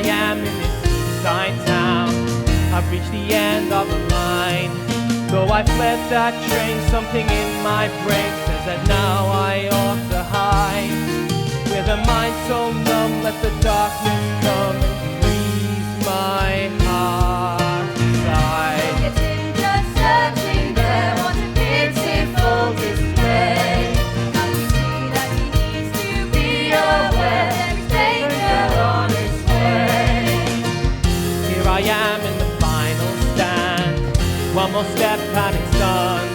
I am in this seaside town. I've reached the end of the line. Though I fled that train, something in my brain says that now I ought to hide. With a mind so numb, let the darkness come and freeze my heart inside. Getting just searching there, what a pitiful display. Can't you see that he needs to be aware there is danger on his way? Here I am in the final stand. One more step and it's done.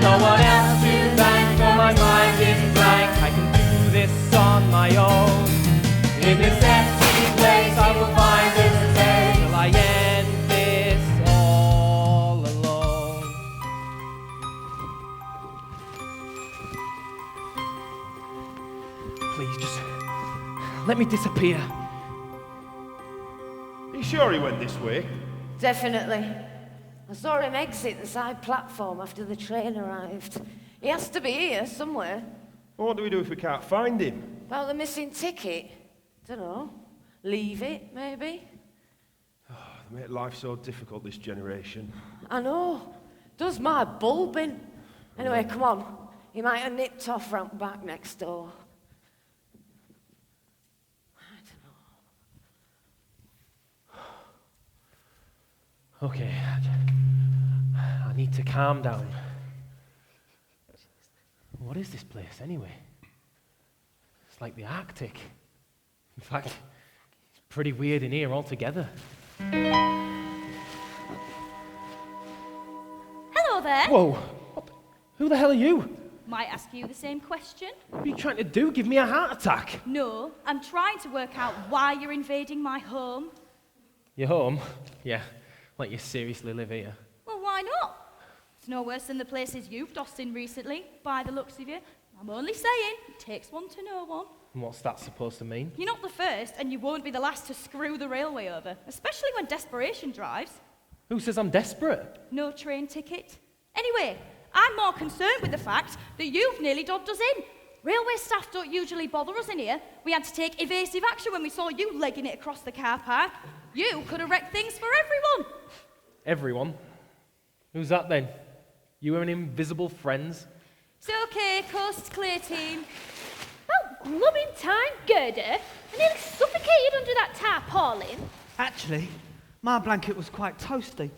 No one else to thank, for my mind is blank. I can do this on my own. In this empty place I will find this day till I end this all alone. Please, just let me disappear. Are you sure he went this way? Definitely. I saw him exit the side platform after the train arrived. He has to be here somewhere. Well, what do we do if we can't find him? About the missing ticket? Dunno. Leave it, maybe? They make life so difficult, this generation. I know. Does my bulb in. Anyway, come on. He might have nipped off round back next door. Okay, I need to calm down. What is this place anyway? It's like the Arctic. In fact, it's pretty weird in here altogether. Hello there. Whoa! Who the hell are you? Might ask you the same question. What are you trying to do? Give me a heart attack? No, I'm trying to work out why you're invading my home. Your home? Yeah, like you seriously live here. Well, why not? It's no worse than the places you've dossed in recently, by the looks of you. I'm only saying, it takes one to know one. And what's that supposed to mean? You're not the first, and you won't be the last to screw the railway over, especially when desperation drives. Who says I'm desperate? No train ticket. Anyway, I'm more concerned with the fact that you've nearly dobbed us in. Railway staff don't usually bother us in here. We had to take evasive action when we saw you legging it across the car park. You could have wrecked things for everyone. Everyone? Who's that then? You and invisible friends? It's okay, coast's clear, team. Well, glubbing time, Gerda. I nearly suffocated under that tarpaulin. Actually, my blanket was quite toasty.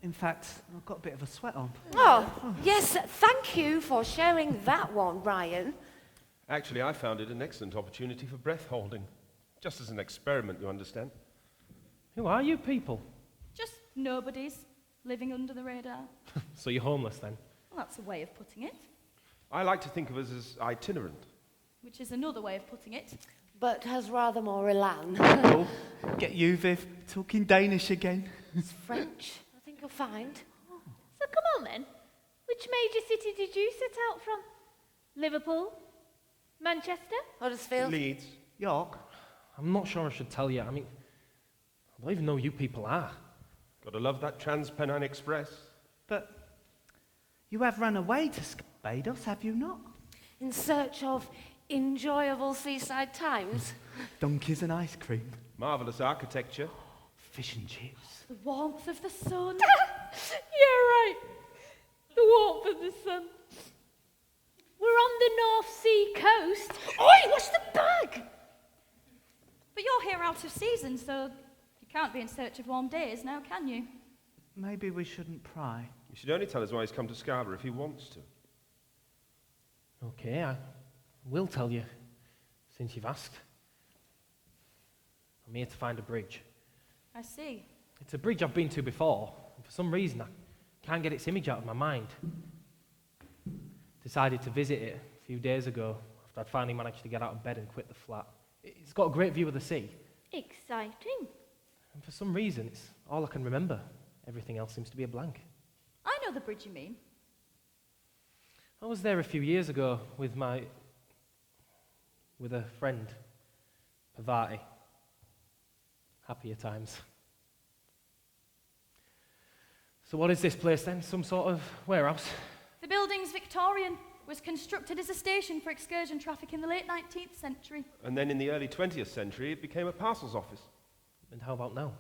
In fact, I've got a bit of a sweat on. Oh, yes, thank you for sharing that one, Ryan. Actually, I found it an excellent opportunity for breath holding. Just as an experiment, you understand? Who are you people? Just nobodies living under the radar. So you're homeless then? Well, that's a way of putting it. I like to think of us as itinerant. Which is another way of putting it. But has rather more elan. Oh, get you, Viv, talking Danish again. It's French, I think you'll find. So come on then. Which major city did you set out from? Liverpool? Manchester? Huddersfield? Leeds. York? I'm not sure I should tell you. I mean, I don't even know who you people are. Gotta love that Trans-Pennine Express. But you have run away to Barbados, have you not? In search of enjoyable seaside times? Donkeys and ice cream. Marvellous architecture. Fish and chips. The warmth of the sun. Yeah, right. The warmth of the sun. We're on the North Sea coast. Oi, what's the bag? But you're here out of season, so you can't be in search of warm days now, can you? Maybe we shouldn't pry. You should only tell us why he's come to Scarborough if he wants to. Okay, I will tell you, since you've asked. I'm here to find a bridge. I see. It's a bridge I've been to before, and for some reason I can't get its image out of my mind. Decided to visit it a few days ago, after I'd finally managed to get out of bed and quit the flat. It's got a great view of the sea. Exciting. And for some reason, it's all I can remember. Everything else seems to be a blank. I know the bridge you mean. I was there a few years ago with a friend, Pavati. Happier times. So what is this place then? Some sort of warehouse? The building's Victorian. Was constructed as a station for excursion traffic in the late 19th century. And then in the early 20th century, it became a parcels office. And how about now?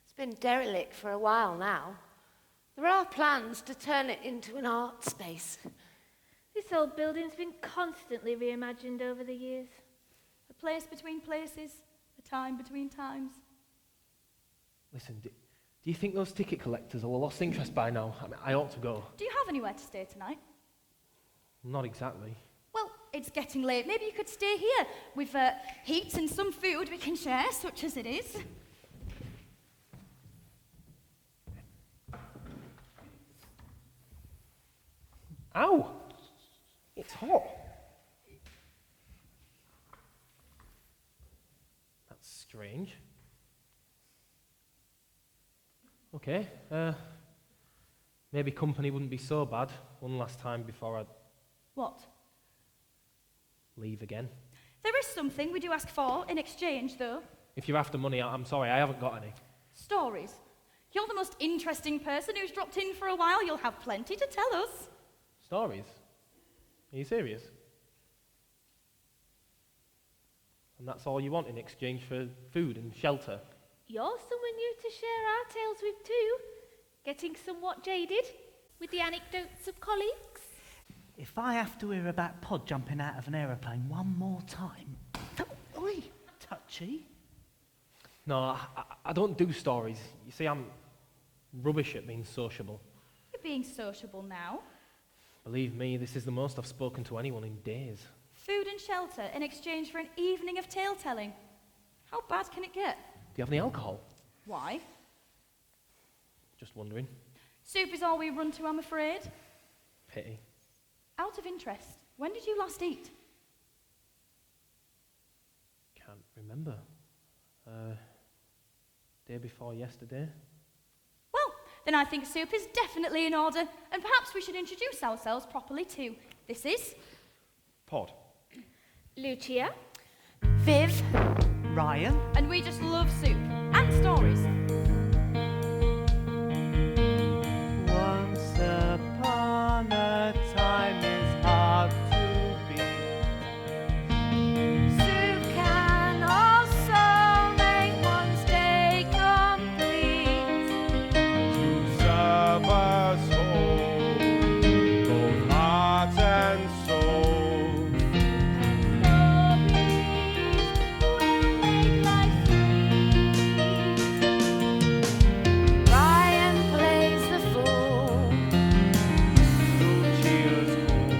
It's been derelict for a while now. There are plans to turn it into an art space. This old building's been constantly reimagined over the years. A place between places, a time between times. Listen, do you think those ticket collectors will have lost interest by now? I mean, I ought to go. Do you have anywhere to stay tonight? Not exactly. Well, it's getting late. Maybe you could stay here with heat and some food we can share, such as it is. Ow! It's hot. That's strange. Okay, maybe company wouldn't be so bad one last time before I What? leave again. There is something we do ask for in exchange, though. If you're after money, I'm sorry, I haven't got any. Stories. You're the most interesting person who's dropped in for a while. You'll have plenty to tell us. Stories? Are you serious? And that's all you want in exchange for food and shelter? You're someone new to share our tales with too. Getting somewhat jaded with the anecdotes of colleagues. If I have to hear about Pod jumping out of an aeroplane one more time... Oi, touchy. No, I don't do stories. You see, I'm rubbish at being sociable. You're being sociable now. Believe me, this is the most I've spoken to anyone in days. Food and shelter in exchange for an evening of tale-telling. How bad can it get? Do you have any alcohol? Why? Just wondering. Soup is all we run to, I'm afraid. Pity. Out of interest, when did you last eat? Can't remember. Day before yesterday. Well, then I think soup is definitely in order, and perhaps we should introduce ourselves properly too. This is... Pod. Lucia. Viv. Ryan? And we just love soup and stories. Once upon a time is hard to beat. Soup can also make one's day complete. To serve us all, both heart and soul. Ryan plays the fool. Lucia's cool.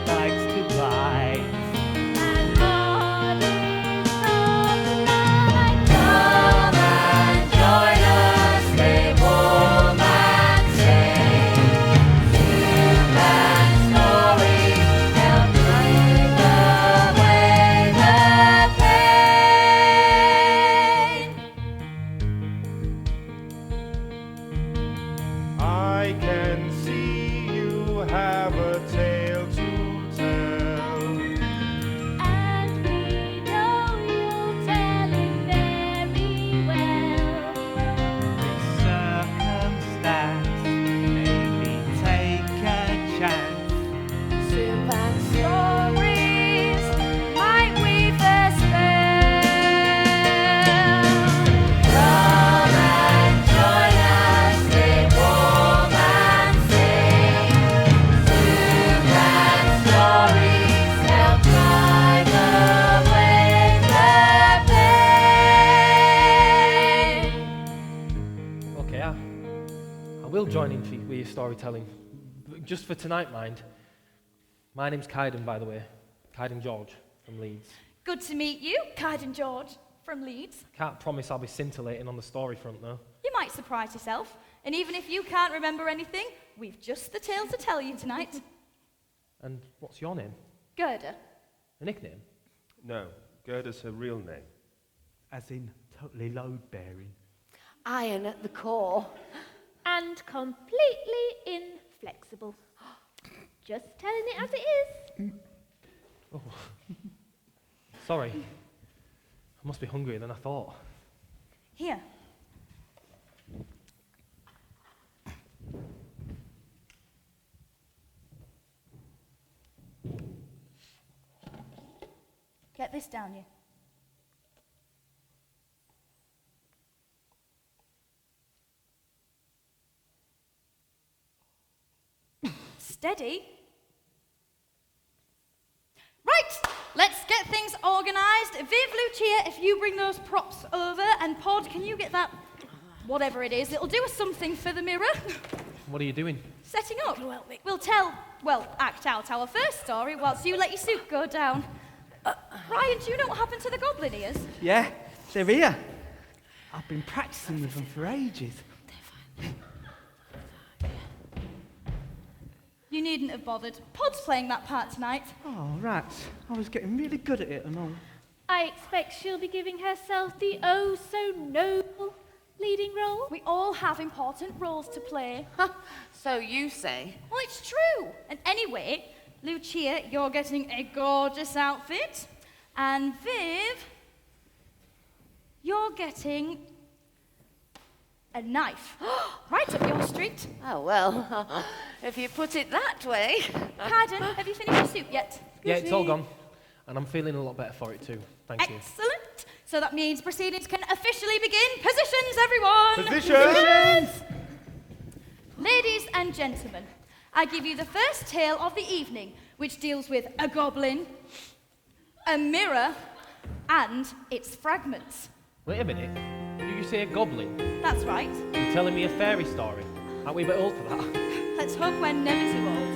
Likes to bite. And God is of the night. Come and join us, stay warm and safe. Soup and stories help drive away the pain. I can see you have a tale to tell. And we know you'll tell it very well. With circumstance, maybe take a chance. Soup and stories, might we first spell? Come and join us, stay warm and safe. Soup and stories help drive away the pain. Okay, I will join in with your storytelling. But just for tonight, mind. My name's Kaiden, by the way. Kaiden George from Leeds. Good to meet you, Kaiden George from Leeds. Can't promise I'll be scintillating on the story front, though. You might surprise yourself, and even if you can't remember anything, we've just the tale to tell you tonight. And what's your name? Gerda. A nickname? No, Gerda's her real name. As in, totally load-bearing. Iron at the core. And completely inflexible. Just telling it as it is. Oh. Sorry. I must be hungrier than I thought. Here. Get this down you. Steady. Right, let's get things organised. Viv, Lucia, if you bring those props over, and Pod, can you get that, whatever it is, it'll do us something for the mirror. What are you doing? Setting up. We'll act out our first story whilst you let your suit go down. Ryan, do you know what happened to the goblin ears? Yeah, they're here. I've been practicing with them for ages. You needn't have bothered. Pod's playing that part tonight. Oh, rats. I was getting really good at it and all. I expect she'll be giving herself the oh-so-noble leading role. We all have important roles to play. So you say. Well, it's true. And anyway, Lucia, you're getting a gorgeous outfit. And Viv, you're getting a knife. Right up your street. Oh, well, if you put it that way. Kaiden, have you finished your soup yet? Yeah, it's all gone. And I'm feeling a lot better for it too. Thank you. Excellent. So that means proceedings can officially begin. Positions, everyone! Positions! Ladies and gentlemen, I give you the first tale of the evening, which deals with a goblin, a mirror, and its fragments. Wait a minute. Did you say a goblin? That's right. You're telling me a fairy story? Aren't we a bit old for that? Let's hope we're never too old.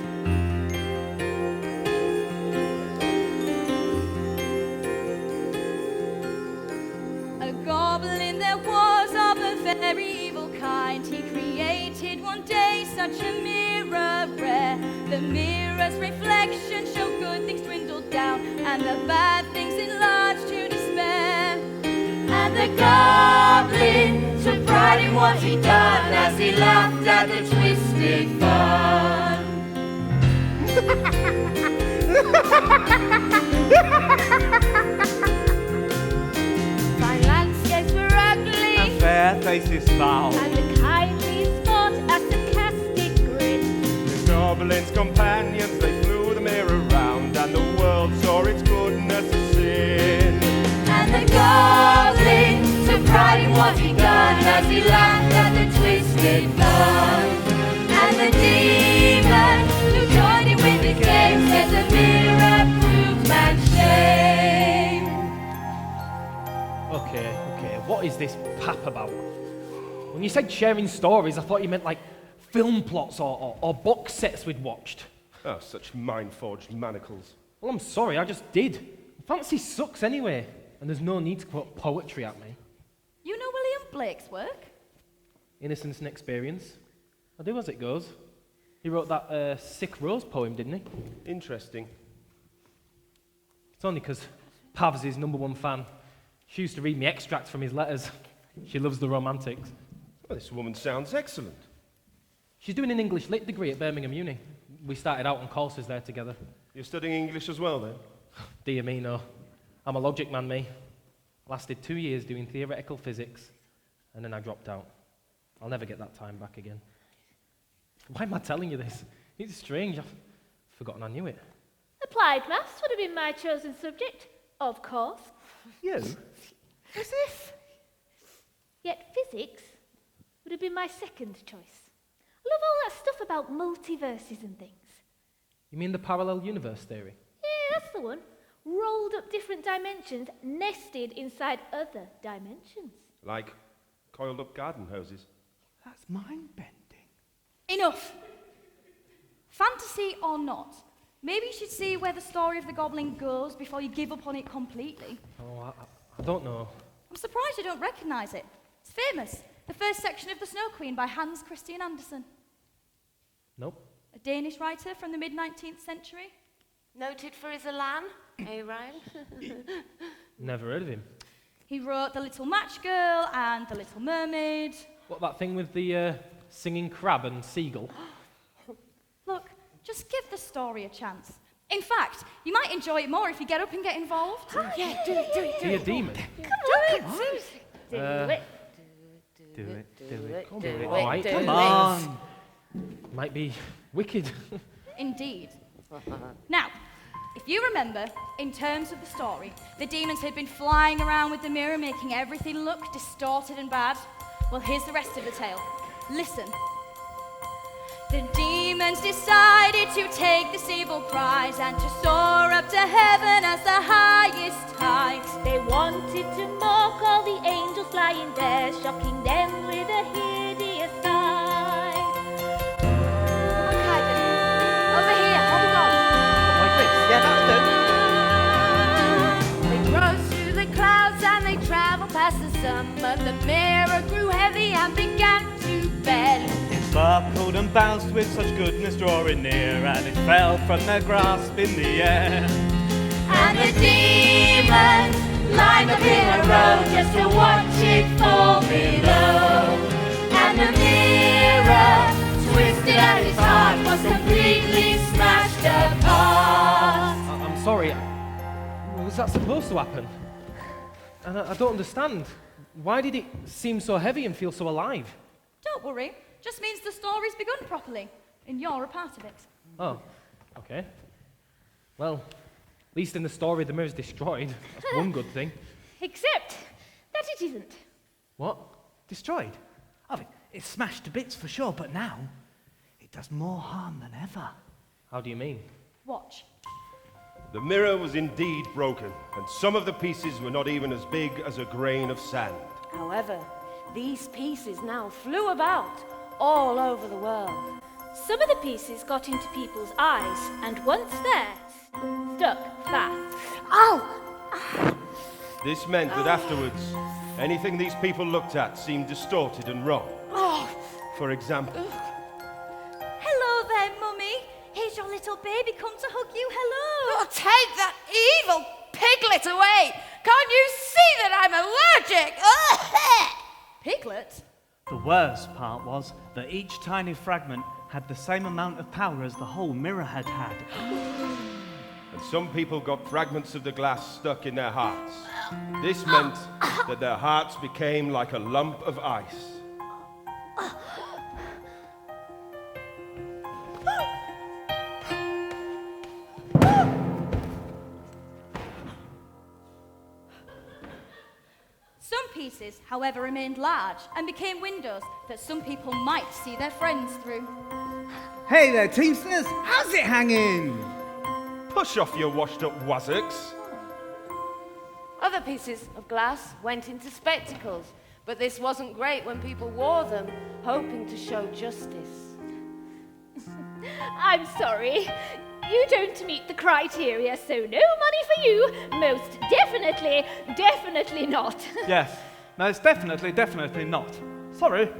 A goblin there was of a very evil kind. He created one day such a mirror rare. The mirror's reflection showed good things dwindled down, and the bad things enlarged to despair. And the goblin took pride in what he'd done as he laughed at the twisted fun. Fine landscapes were ugly, And fair faces foul. And the kindly sport a sarcastic grin. The goblin's companions, they flew the mirror round, and the world saw its goodness of sin. and the goblin took pride in what he'd done as he laughed at the twisted fun. And the demon who joined in with his game said the mirror proved man's shame. Okay. What is this pap about? When you said sharing stories, I thought you meant like film plots or box sets we'd watched. Oh, such mind-forged manacles. Well, I'm sorry, I just did. Fantasy sucks anyway, and there's no need to quote poetry at me. You know William Blake's work? Innocence and experience. I do as it goes. He wrote that Sick Rose poem, didn't he? Interesting. It's only because Pav's his #1 fan. She used to read me extracts from his letters. She loves the romantics. Well, this woman sounds excellent. She's doing an English Lit degree at Birmingham Uni. We started out on courses there together. You're studying English as well, then? Dear me, no. I'm a logic man, me. Lasted 2 years doing theoretical physics, and then I dropped out. I'll never get that time back again. Why am I telling you this? It's strange. I've forgotten I knew it. Applied maths would have been my chosen subject, of course. You? As if. Yet physics would have been my second choice. I love all that stuff about multiverses and things. You mean the parallel universe theory? Yeah, that's the one. Rolled up different dimensions, nested inside other dimensions. Like coiled-up garden hoses. That's mind-bending. Enough. Fantasy or not, maybe you should see where the story of the goblin goes before you give up on it completely. Oh, I don't know. I'm surprised you don't recognise it. It's famous. The first section of the SnOwQuEeN by Hans Christian Andersen. Nope. A Danish writer from the mid-19th century. Noted for his elan, eh, Ryan? Never heard of him. He wrote The Little Match Girl and The Little Mermaid. What, that thing with the singing crab and seagull? Look, just give the story a chance. In fact, you might enjoy it more if you get up and get involved. Yeah, do it. Be a demon. Do it. Uh, Do it. Come Do on, it, all right. do Come it. on. Might be wicked. Indeed. Now, if you remember, in terms of the story, the demons had been flying around with the mirror, making everything look distorted and bad. Well, here's the rest of the tale. Listen. The demon Humans decided to take this evil prize and to soar up to heaven as the highest height. They wanted to mock all the angels flying there, shocking them with a hideous sight. Come on, Kaiden. Over here, hold on. Like this? Yeah, that's They rose through the clouds and they travelled past the sun, but the mirror grew heavy and began to bend. It sparkled and bounced with such goodness drawing near, and it fell from their grasp in the air. And the demons lined up in a row just to watch it fall below. And the mirror, twisted at its heart, was completely smashed apart. I'm sorry. Was that supposed to happen? And I don't understand. Why did it seem so heavy and feel so alive? Don't worry, just means the story's begun properly, and you're a part of it. Oh, okay. Well, at least in the story the mirror's destroyed. That's one good thing. Except that it isn't. What? Destroyed? Oh, it's smashed to bits for sure, but now it does more harm than ever. How do you mean? Watch. The mirror was indeed broken, and some of the pieces were not even as big as a grain of sand. However, these pieces now flew about all over the world. Some of the pieces got into people's eyes, and once there, stuck fast. Ow! This meant that afterwards, anything these people looked at seemed distorted and wrong. For example, Hello there, Mummy. Here's your little baby come to hug you. Hello. Oh, take that evil piglet away! Can't you see that I'm allergic? Piglet? The worst part was that each tiny fragment had the same amount of power as the whole mirror had had. and some people got fragments of the glass stuck in their hearts. This meant that their hearts became like a lump of ice. Some pieces, however, remained large and became windows that some people might see their friends through. Hey there, Teamsters! How's it hanging? Push off your washed-up wazzocks. Other pieces of glass went into spectacles, but this wasn't great when people wore them, hoping to show justice. I'm sorry. You don't meet the criteria, so no money for you. Most definitely not. Yes, most definitely not. Sorry.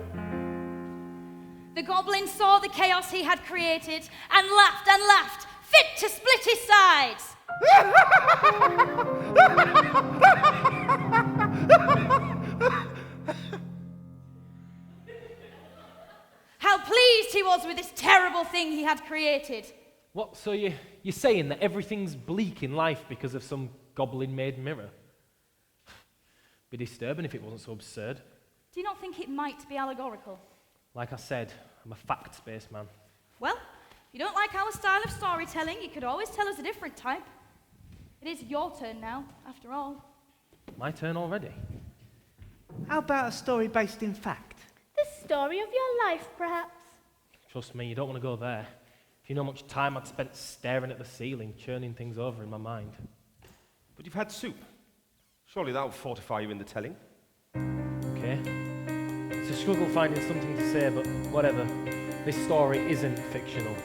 The goblin saw the chaos he had created and laughed, fit to split his sides. How pleased he was with this terrible thing he had created. What, so you're saying that everything's bleak in life because of some goblin-made mirror? Be disturbing if it wasn't so absurd. Do you not think it might be allegorical? Like I said, I'm a facts-based man. Well, if you don't like our style of storytelling, you could always tell us a different type. It is your turn now, after all. My turn already? How about a story based in fact? The story of your life, perhaps. Trust me, you don't want to go there. If you know how much time I'd spent staring at the ceiling, churning things over in my mind. But you've had soup. Surely that'll fortify you in the telling. Okay. It's a struggle finding something to say, but whatever. This story isn't fictional.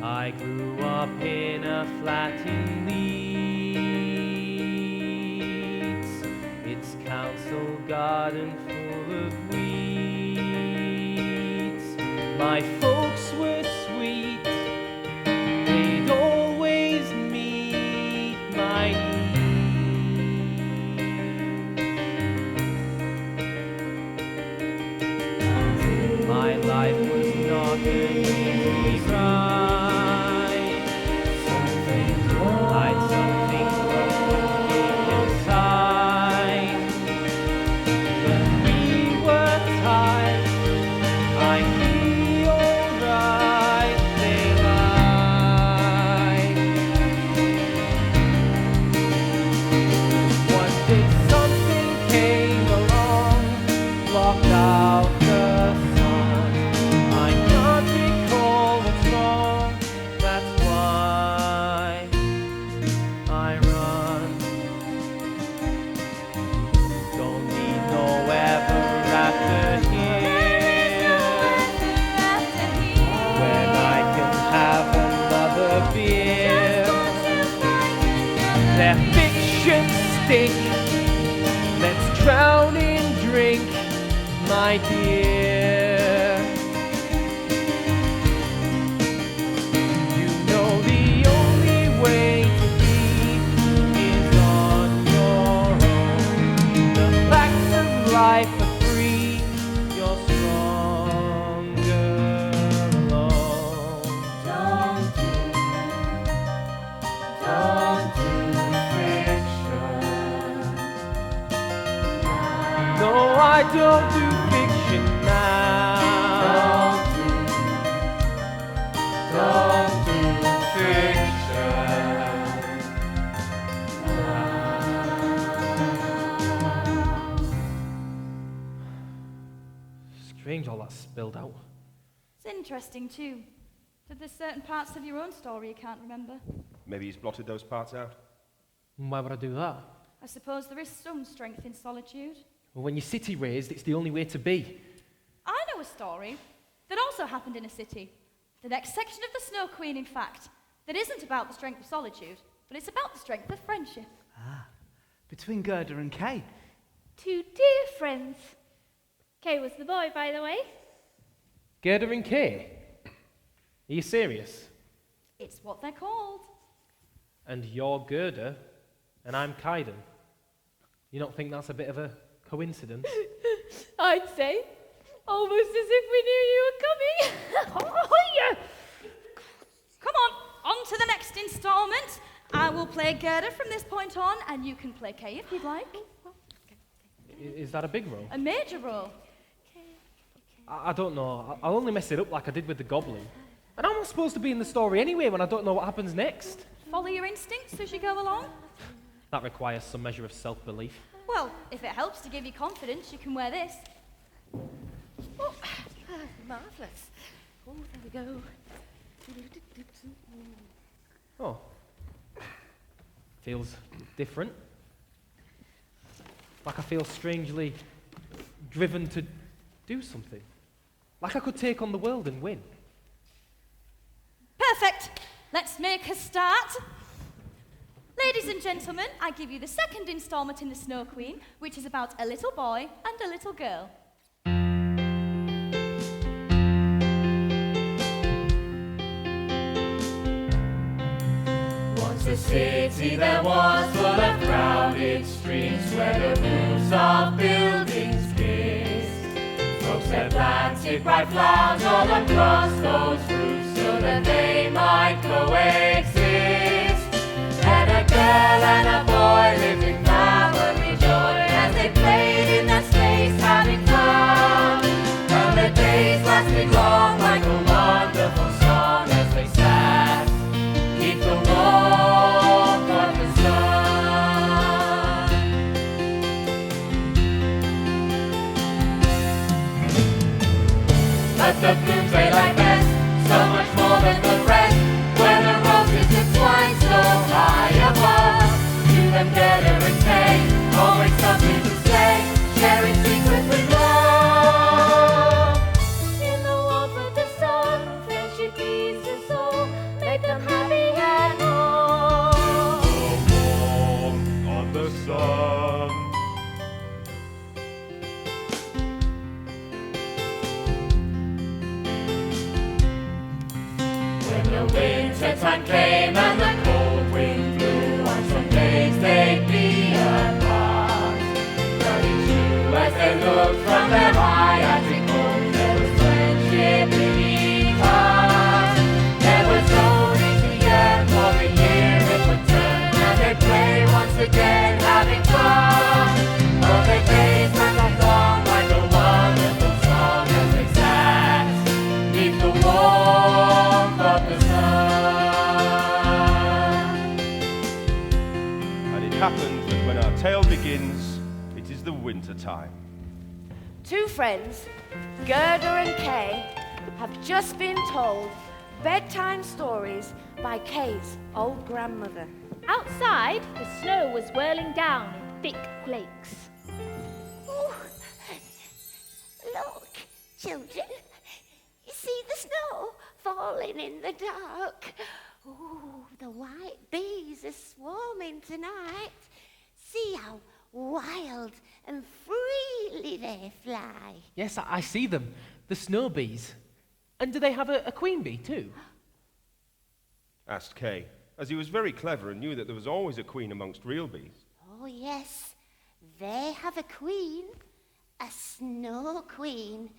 I grew up in a flat in Leeds. Its council garden full of weeds. My folks were sweet. They'd always meet my needs. My life was not an easy ride. I'd something deep inside. When we were tired, I'd be alright, they lied. One day something came stick. Let's drown in drink, my dear. You know the only way to be is on your own. The facts of life are free, you're stronger alone. Don't do fiction. No, I don't do fiction now. Don't do fiction. Strange all that spilled out. It's interesting too. That there's certain parts of your own story you can't remember. Maybe he's blotted those parts out. Why would I do that? I suppose there is some strength in solitude. Well, when you're city raised, it's the only way to be. I know a story that also happened in a city. The next section of the SnOwQuEeN, in fact, that isn't about the strength of solitude, but it's about the strength of friendship. Between Gerda and Kay. Two dear friends. Kay was the boy, by the way. Gerda and Kay? Are you serious? It's what they're called. And you're Gerda, and I'm Kaiden. You don't think that's a bit of a coincidence? I'd say. Almost as if we knew you were coming. Oh, yeah. Come on to the next instalment. I will play Gerda from this point on, and you can play Kay if you'd like. Is that a big role? A major role. I don't know. I'll only mess it up like I did with the goblin. And how am I supposed to be in the story anyway when I don't know what happens next? Follow your instincts as you go along. That requires some measure of self-belief. Well, if it helps to give you confidence, you can wear this. Oh, marvellous. Oh, there we go. Oh. Feels different. Like I feel strangely driven to do something. Like I could take on the world and win. Perfect. Let's make a start. Ladies and gentlemen, I give you the second instalment in the SnOwQuEeN, which is about a little boy and a little girl. Once a city there was full of crowded streets where the roofs of buildings kissed. Folks had planted bright flowers all across those roofs so that they might coexist. And a girl and a boy lived in family joy as they played in that space having fun. And the days lasted long like a wonderful song as they sat neath the warmth of the sun. But the blooms they like best, so much more than the rest, where the roses entwine so high above. To them Gerda and Kay, always something to say, sharing secrets with love. In the warmth of the sun, friendship beats their soul, make them happy and whole. The warmth of the sun. When the winter time came and the cold wind blew, on some days they'd be apart. But each knew as they looked from their high attic home, there was friendship in each heart. There was no need to yearn for the year it would turn, and they'd play once again, having fun. Oh, the days went along like a wonderful song as they sat neath the warmth of the And it happens that when our tale begins, it is the winter time. Two friends, Gerda and Kay, have just been told bedtime stories by Kay's old grandmother. Outside, the snow was whirling down in thick flakes. Oh, look, children. You see the snow falling in the dark. Oh, the white bees are swarming tonight. See how wild and freely they fly. Yes, I see them. The snow bees. And do they have a queen bee too? Asked Kay, as he was very clever and knew that there was always a queen amongst real bees. Oh, yes, they have a queen, a SnOwQuEeN,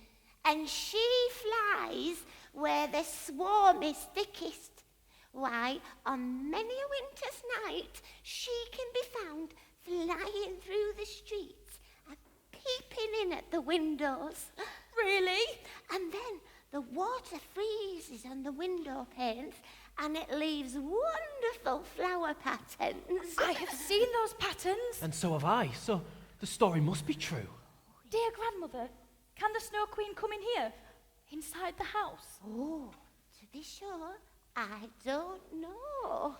and she flies where the swarm is thickest. Why, on many a winter's night, she can be found flying through the streets and peeping in at the windows. Really? And then the water freezes on the window panes and it leaves wonderful flower patterns. I have seen those patterns. And so have I, so the story must be true. Dear grandmother, can the SnOwQuEeN come in here? Inside the house? Oh, to be sure, I don't know.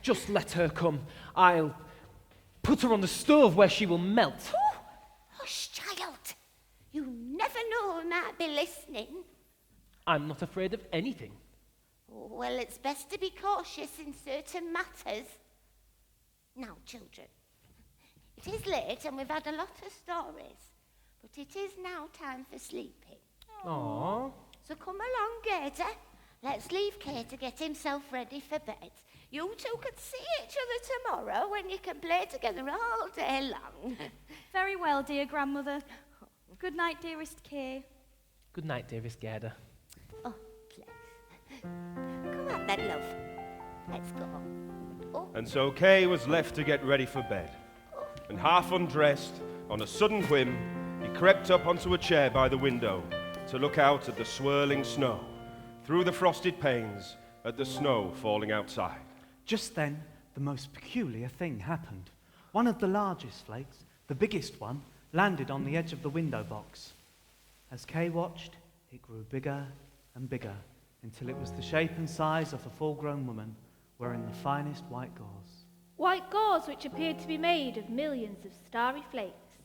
Just let her come. I'll put her on the stove where she will melt. Hush, child. You never know who might be listening. I'm not afraid of anything. Well, it's best to be cautious in certain matters. Now, children, it is late and we've had a lot of stories, but it is now time for sleeping. Aww. So come along, Gator. Let's leave Kay to get himself ready for bed. You two can see each other tomorrow when you can play together all day long. Very well, dear grandmother. Good night, dearest Kay. Good night, dearest Gerda. Oh, bless. Come on then, love. Let's go. Oh. And so Kay was left to get ready for bed. And half undressed, on a sudden whim, he crept up onto a chair by the window to look out at the swirling snow, through the frosted panes, at the snow falling outside. Just then, the most peculiar thing happened. One of the largest flakes, the biggest one, landed on the edge of the window box. As Kay watched, it grew bigger and bigger until it was the shape and size of a full-grown woman wearing the finest white gauze. White gauze which appeared to be made of millions of starry flakes.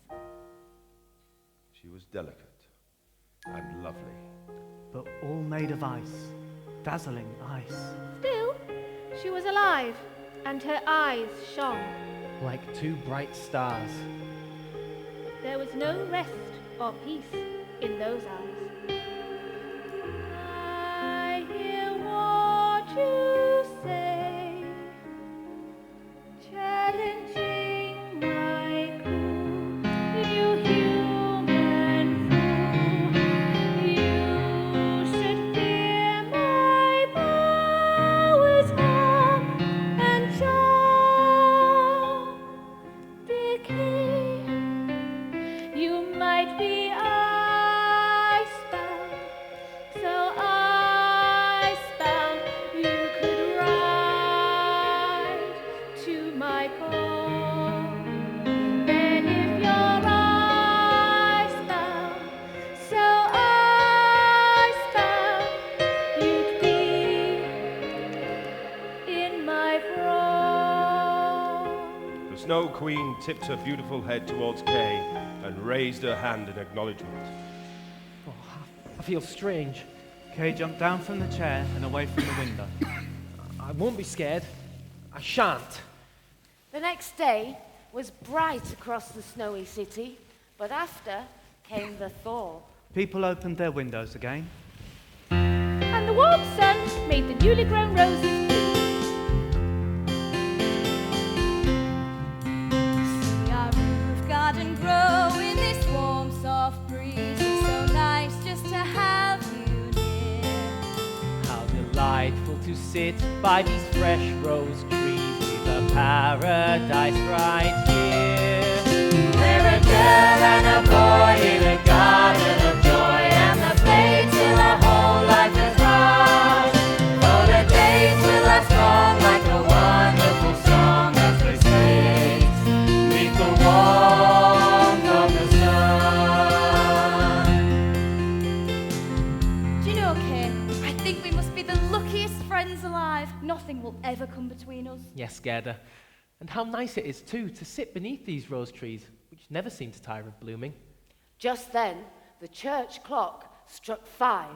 She was delicate and lovely. But all made of ice, dazzling ice. Still, she was alive, and her eyes shone. Like two bright stars. There was no rest or peace in those eyes. I hear what you say, challenging my cool, you human fool. You should fear my powers harm and charm. Decay, you might be icebound, so icebound you could ride to my call. Then if you're icebound, so icebound you'd be in my bra. The SnOwQuEeN tipped her beautiful head towards Kay and raised her hand in acknowledgement. Oh, I feel strange. Kay jumped down from the chair and away from the window. I won't be scared. I shan't. The next day was bright across the snowy city, but after came the thaw. People opened their windows again. And the warm sun made the newly grown roses bloom. See our roof garden grow in this warm, soft breeze. It's so nice just to have you near. How delightful to sit by these fresh rose trees with a paradise right here. We're a girl and a boy in a garden of joy, and the play till our whole life is right. For the days will last long like a wonderful song as we skate neath the warmth of the sun. Do you know, Kay, I think we must be the luckiest friends alive. Nothing will ever come between us. Yes, Gerda. And how nice it is, too, to sit beneath these rose trees, which never seem to tire of blooming. Just then, the church clock struck 5.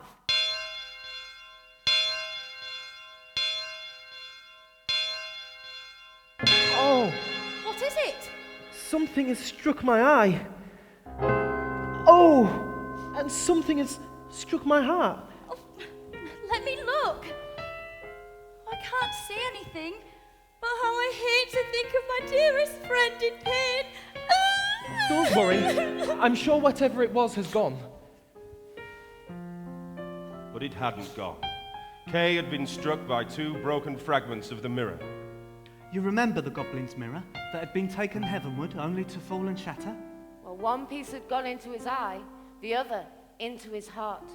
Oh, What is it? Something has struck my eye. Oh, and something has struck my heart. Oh, let me look. I can't see anything, but how I hate to think of my dearest friend in pain. Don't worry. I'm sure whatever it was has gone. But it hadn't gone. Kay had been struck by 2 broken fragments of the mirror. You remember the goblin's mirror that had been taken heavenward only to fall and shatter? Well, one piece had gone into his eye, the other into his heart.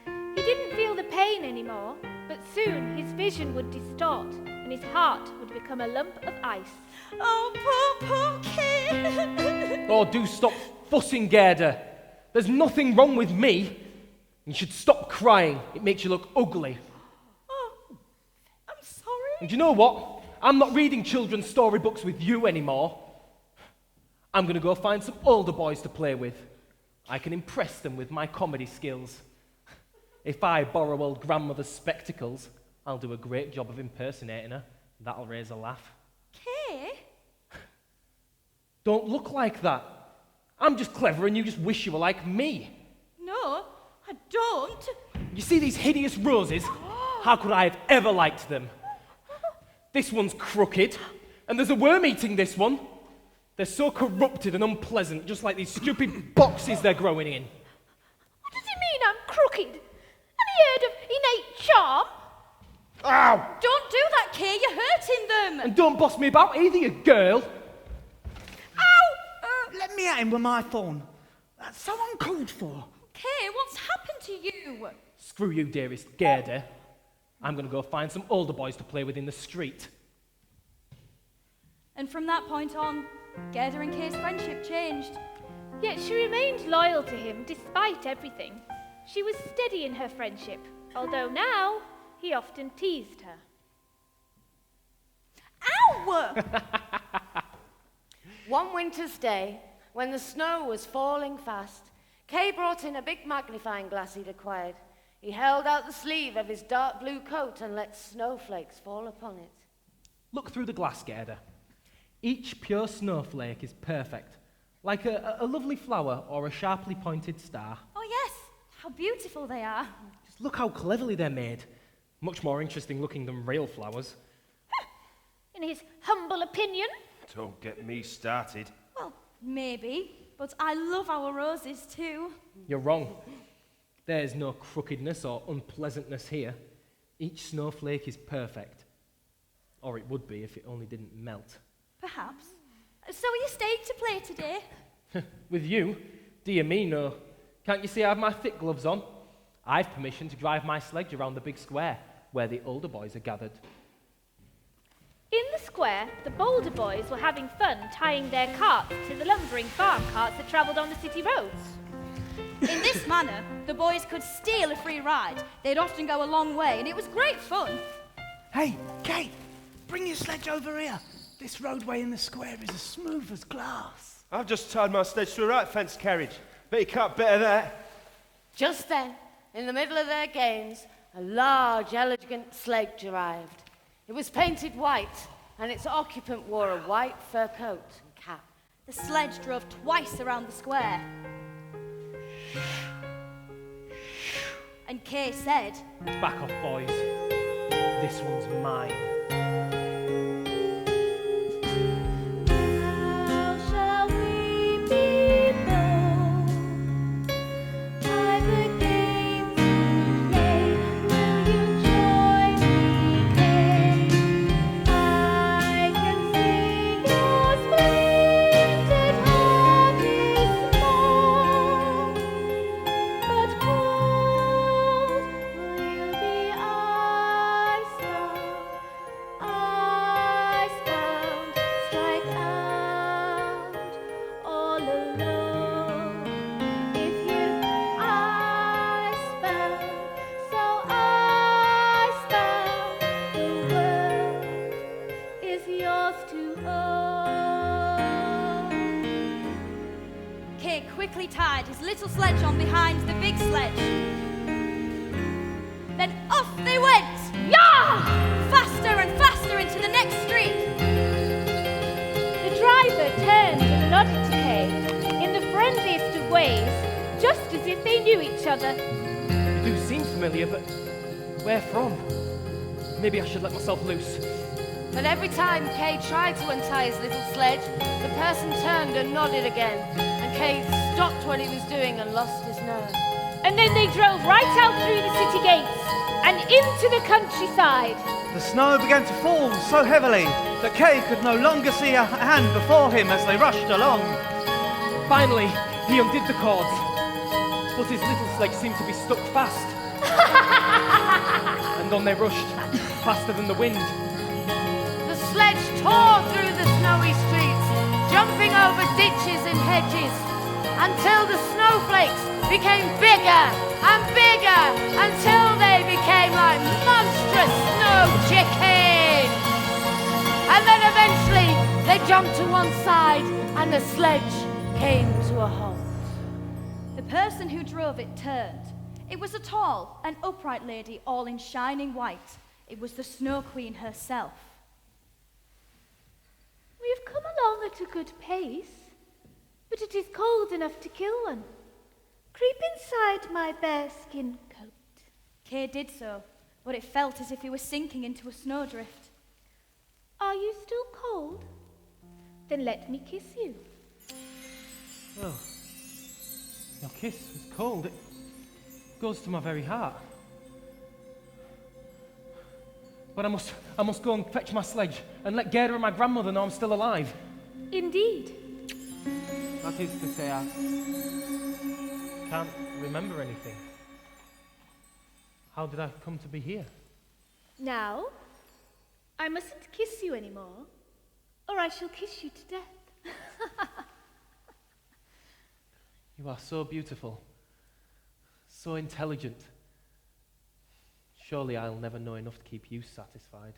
He didn't feel the pain anymore, but soon his vision would distort and his heart would become a lump of ice. Oh, poor kid. Oh, do stop fussing, Gerda. There's nothing wrong with me. You should stop crying. It makes you look ugly. Oh, I'm sorry. And you know what? I'm not reading children's storybooks with you anymore. I'm going to go find some older boys to play with. I can impress them with my comedy skills. If I borrow old grandmother's spectacles, I'll do a great job of impersonating her. That'll raise a laugh. Kay? Don't look like that. I'm just clever and you just wish you were like me. No, I don't. You see these hideous roses? How could I have ever liked them? This one's crooked, and there's a worm eating this one. They're so corrupted and unpleasant, just like these stupid boxes they're growing in. What does he mean I'm crooked? Have you heard of innate charm? Ow! Don't do that, Kay. You're hurting them. And don't boss me about either, you girl. Ow! Let me at him with my thorn. That's so uncalled for. Kay, what's happened to you? Screw you, dearest Gerda. I'm going to go find some older boys to play with in the street. And from that point on, Gerda and Kay's friendship changed. Yet she remained loyal to him despite everything. She was steady in her friendship, although now he often teased her. Ow! One winter's day, when the snow was falling fast, Kay brought in a big magnifying glass he'd acquired. He held out the sleeve of his dark blue coat and let snowflakes fall upon it. Look through the glass, Gerda. Each pure snowflake is perfect, like a lovely flower or a sharply pointed star. Oh, yes. How beautiful they are. Just look how cleverly they're made. Much more interesting looking than real flowers. In his humble opinion, Don't get me started. Well, maybe, but I love our roses too. You're wrong. There's no crookedness or unpleasantness here. Each snowflake is perfect. Or it would be if it only didn't melt. Perhaps. So are you staying to play today? With you? Dear me, no. Can't you see I have my thick gloves on? I've permission to drive my sledge around the big square, where the older boys are gathered. in the square, the bolder boys were having fun tying their carts to the lumbering farm carts that travelled on the city roads. In this manner, the boys could steal a free ride. They'd often go a long way, and it was great fun. Hey, Kate, bring your sledge over here. This roadway in the square is as smooth as glass. I've just tied my sledge to a right fenced carriage. Bet you can't better that. Just then, in the middle of their games, a large, elegant sledge arrived. It was painted white, and its occupant wore a white fur coat and cap. The sledge drove twice around the square. And Kay said, Back off, boys. This one's mine. How shall we be known? I've a game to play. Will you join me, Kay? I can sing your splendid heart is small, but cold will you be icebound, strike out all alone. If you icebound, so icebound, the world is yours to own. Kay quickly tied his little sledge on behind the big sledge. Then off they went, yah! Faster and faster into the next street. The driver familiar, but where from? Maybe I should let myself loose. But every time Kay tried to untie his little sledge, the person turned and nodded again, and Kay stopped what he was doing and lost his nerve. And then they drove right out through the city gates and into the countryside. The snow began to fall so heavily that Kay could no longer see a hand before him as they rushed along. Finally, he undid the cords, but his little sledge seemed to be stuck fast. And on they rushed, faster than the wind. The sledge tore through the snowy streets, jumping over ditches and hedges, until the snowflakes became bigger and bigger, until they became like monstrous snow chickens. And then eventually they jumped to one side and the sledge came to a halt. The person who drove it turned. It was a tall and upright lady, all in shining white. It was the Snow Queen herself. We have come along at a good pace, but it is cold enough to kill one. Creep inside my bearskin coat. Kay did so, but it felt as if he was sinking into a snowdrift. Are you still cold? Then let me kiss you. Oh, your kiss was cold. It goes to my very heart. But I must go and fetch my sledge and let Gerda and my grandmother know I'm still alive. Indeed. That is to say, I can't remember anything. How did I come to be here? Now, I mustn't kiss you anymore, or I shall kiss you to death. You are so beautiful, so intelligent. Surely I'll never know enough to keep you satisfied.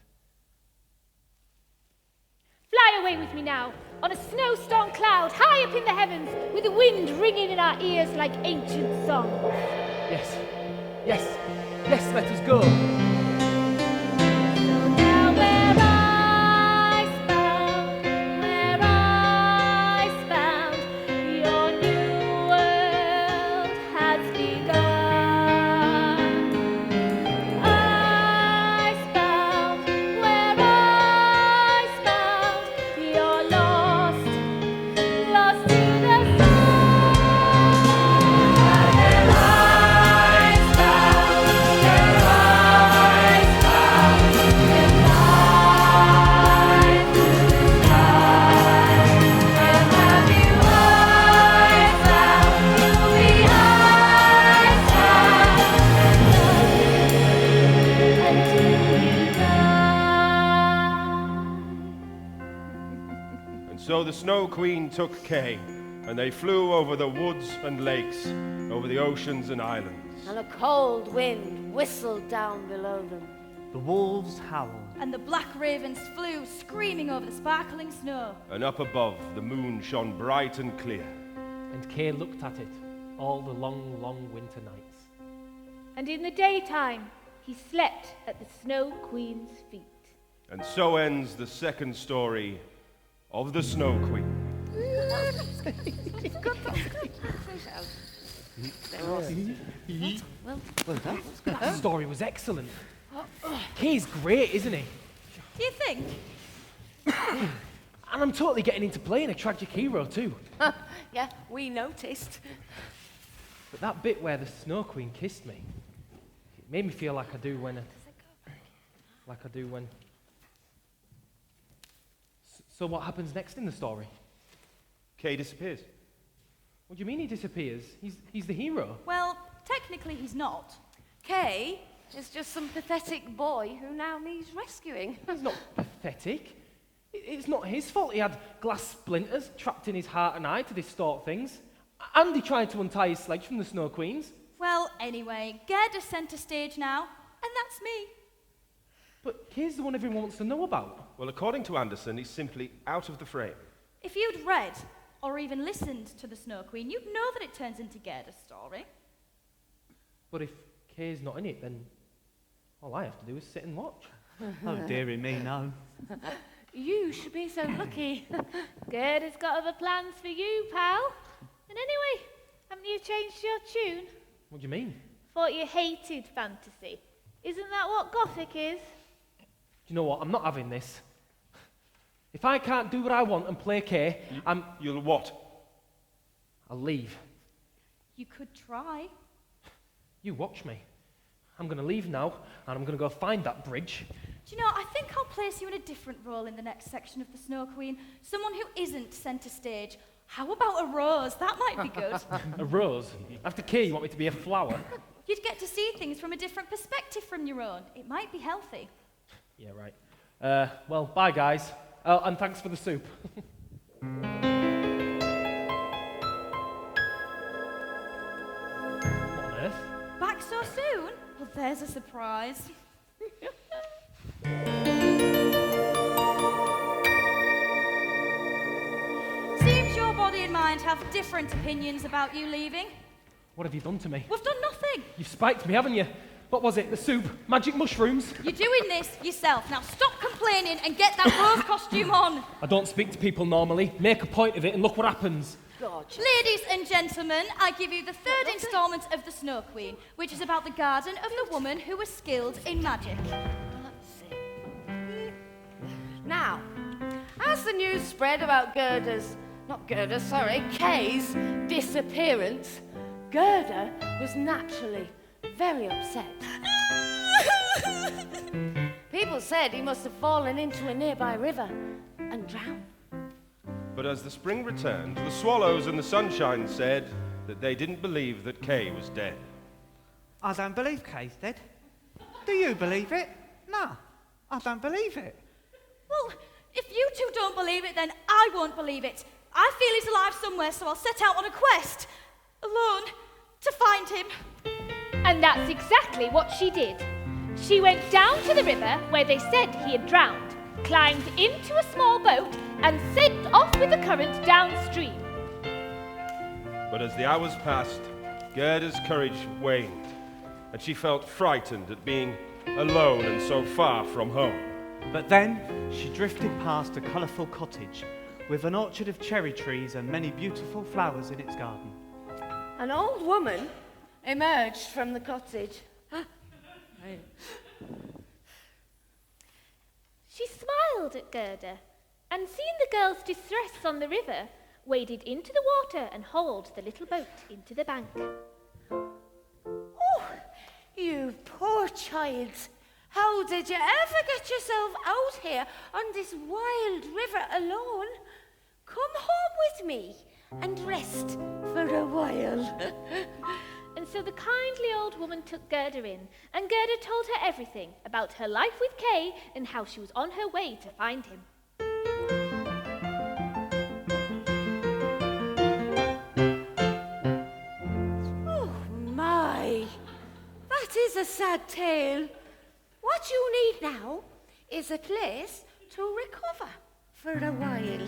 Fly away with me now, on a snowstorm cloud, high up in the heavens, with the wind ringing in our ears like ancient songs. Yes, yes, yes, let us go. Now where I found, your new world has begun. I found where I found, you're lost to the sun. So the Snow Queen took Kay, and they flew over the woods and lakes, over the oceans and islands. And a cold wind whistled down below them. The wolves howled. And the black ravens flew, screaming over the sparkling snow. And up above, the moon shone bright and clear. And Kay looked at it all the long, long winter nights. And in the daytime, he slept at the Snow Queen's feet. And so ends the second story of the Snow Queen. That story was excellent. Kay's great, isn't he? Do you think? And I'm totally getting into playing a tragic hero too. Yeah, we noticed. But that bit where the Snow Queen kissed me, it made me feel like I do when... So what happens next in the story? Kay disappears. What do you mean he disappears? He's the hero. Well, technically he's not. Kay is just some pathetic boy who now needs rescuing. He's not pathetic. It's not his fault he had glass splinters trapped in his heart and eye to distort things. And he tried to untie his sledge from the Snow Queen's. Well, anyway, Gerda's centre stage now, and that's me. But Kay's the one everyone wants to know about. Well, according to Andersen, he's simply out of the frame. If you'd read or even listened to the Snow Queen, you'd know that it turns into Gerda's story. But if Kay's not in it, then all I have to do is sit and watch. Oh, dearie me, no. You should be so lucky. Gerda's got other plans for you, pal. And anyway, haven't you changed your tune? What do you mean? Thought you hated fantasy. Isn't that what Gothic is? Do you know what? I'm not having this. If I can't do what I want and play Kay, You'll what? I'll leave. You could try. You watch me. I'm going to leave now, and I'm going to go find that bridge. Do you know, I think I'll place you in a different role in the next section of the Snow Queen. Someone who isn't centre stage. How about a rose? That might be good. A rose? After Kay, you want me to be a flower? You'd get to see things from a different perspective from your own. It might be healthy. Yeah, right. Well, bye, guys. Oh, and thanks for the soup. What on earth? Back so soon? Well, there's a surprise. Seems your body and mind have different opinions about you leaving. What have you done to me? We've done nothing. You've spiked me, haven't you? What was it? The soup? Magic mushrooms? You're doing this yourself. Now stop complaining and get that rose costume on. I don't speak to people normally. Make a point of it and look what happens. Ladies and gentlemen, I give you the third instalment of the Snow Queen, which is about the garden of the woman who was skilled in magic. Now, as the news spread about Kay's disappearance, Gerda was naturally very upset. People said he must have fallen into a nearby river and drowned. But as the spring returned, the swallows and the sunshine said that they didn't believe that Kay was dead. I don't believe Kay's dead. Do you believe it? No, I don't believe it. Well, if you two don't believe it, then I won't believe it. I feel he's alive somewhere, so I'll set out on a quest, alone, to find him. And that's exactly what she did. She went down to the river where they said he had drowned, climbed into a small boat, and sailed off with the current downstream. But as the hours passed, Gerda's courage waned, and she felt frightened at being alone and so far from home. But then she drifted past a colourful cottage with an orchard of cherry trees and many beautiful flowers in its garden. An old woman emerged from the cottage. She smiled at Gerda, and seeing the girl's distress on the river, waded into the water and hauled the little boat into the bank. Oh, you poor child. How did you ever get yourself out here on this wild river alone? Come home with me and rest for a while. And so the kindly old woman took Gerda in, and Gerda told her everything about her life with Kay and how she was on her way to find him. Oh my, that is a sad tale. What you need now is a place to recover for a while.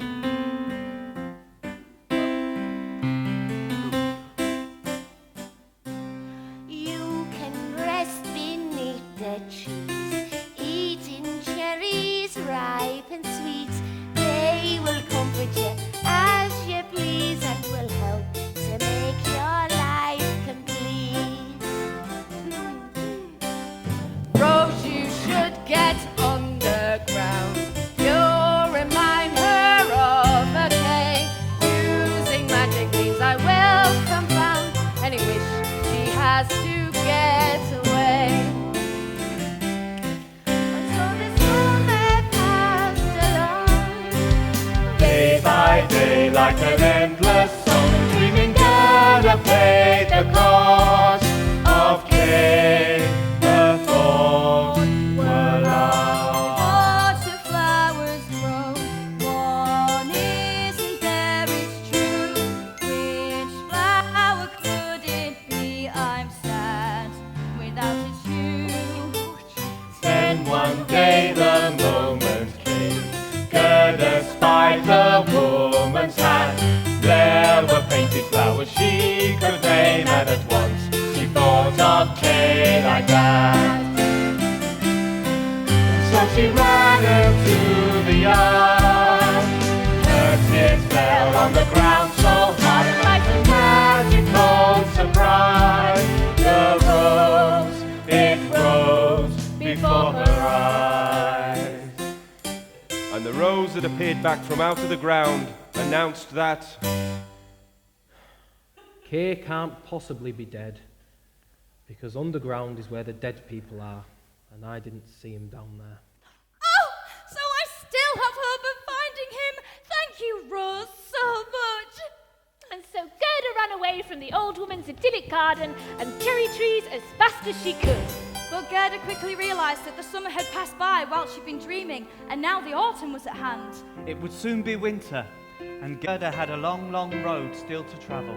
You can rest beneath the trees, eating cherries ripe and sweet. They will comfort you as you please and will help to make your life complete. Rose, you should get underground. You'll remind her of a Kay. Using magic means I will confound any wish she has to get away. Until this moment passed along. Day by day, like an endless song, dreaming Gerda paid the cost of Kay. The thoughts were lost. Water flowers grow, one isn't there, it's true. Which flower could it be? I'm sad without its you. Then one day the moment came. Gerda spied the woman's hand. There were painted flowers she could name, and at once she thought of Kay like that. So she ran into the yard. Her tears fell on the ground so hard, like a magical surprise. The rose rise. And the rose that appeared back from out of the ground announced that Kay can't possibly be dead, because underground is where the dead people are, and I didn't see him down there. Oh, so I still have hope of finding him. Thank you, Rose, so much. And so Gerda ran away from the old woman's idyllic garden and cherry trees as fast as she could. But Gerda quickly realised that the summer had passed by while she'd been dreaming, and now the autumn was at hand. It would soon be winter, and Gerda had a long, long road still to travel.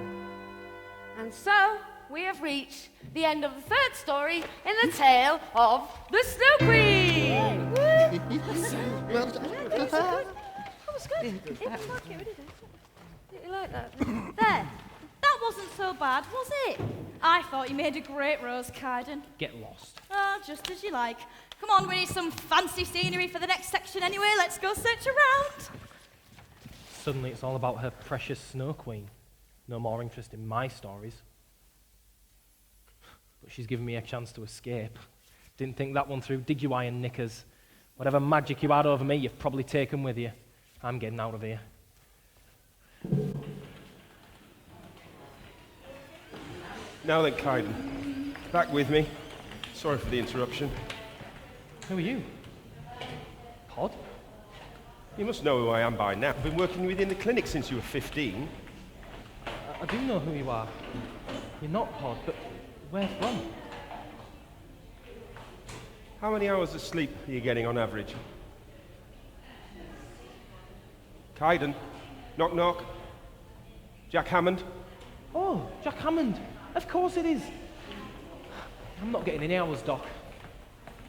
And so we have reached the end of the third story in the tale of the Snow Queen. That was good. Did you like that? There. That wasn't so bad, was it? I thought you made a great Rose, Kaiden. Get lost. Oh, just as you like. Come on, we need some fancy scenery for the next section anyway. Let's go search around. Suddenly it's all about her precious Snow Queen. No more interest in my stories. But she's given me a chance to escape. Didn't think that one through, did you, iron knickers? Whatever magic you had over me, you've probably taken with you. I'm getting out of here. Now then, Kaiden, back with me. Sorry for the interruption. Who are you? Pod? You must know who I am by now. I've been working within the clinic since you were 15. I do know who you are. You're not Pod, but where from? How many hours of sleep are you getting on average? Kaiden, knock knock. Jack Hammond? Oh, Jack Hammond. Of course it is. I'm not getting any hours, Doc.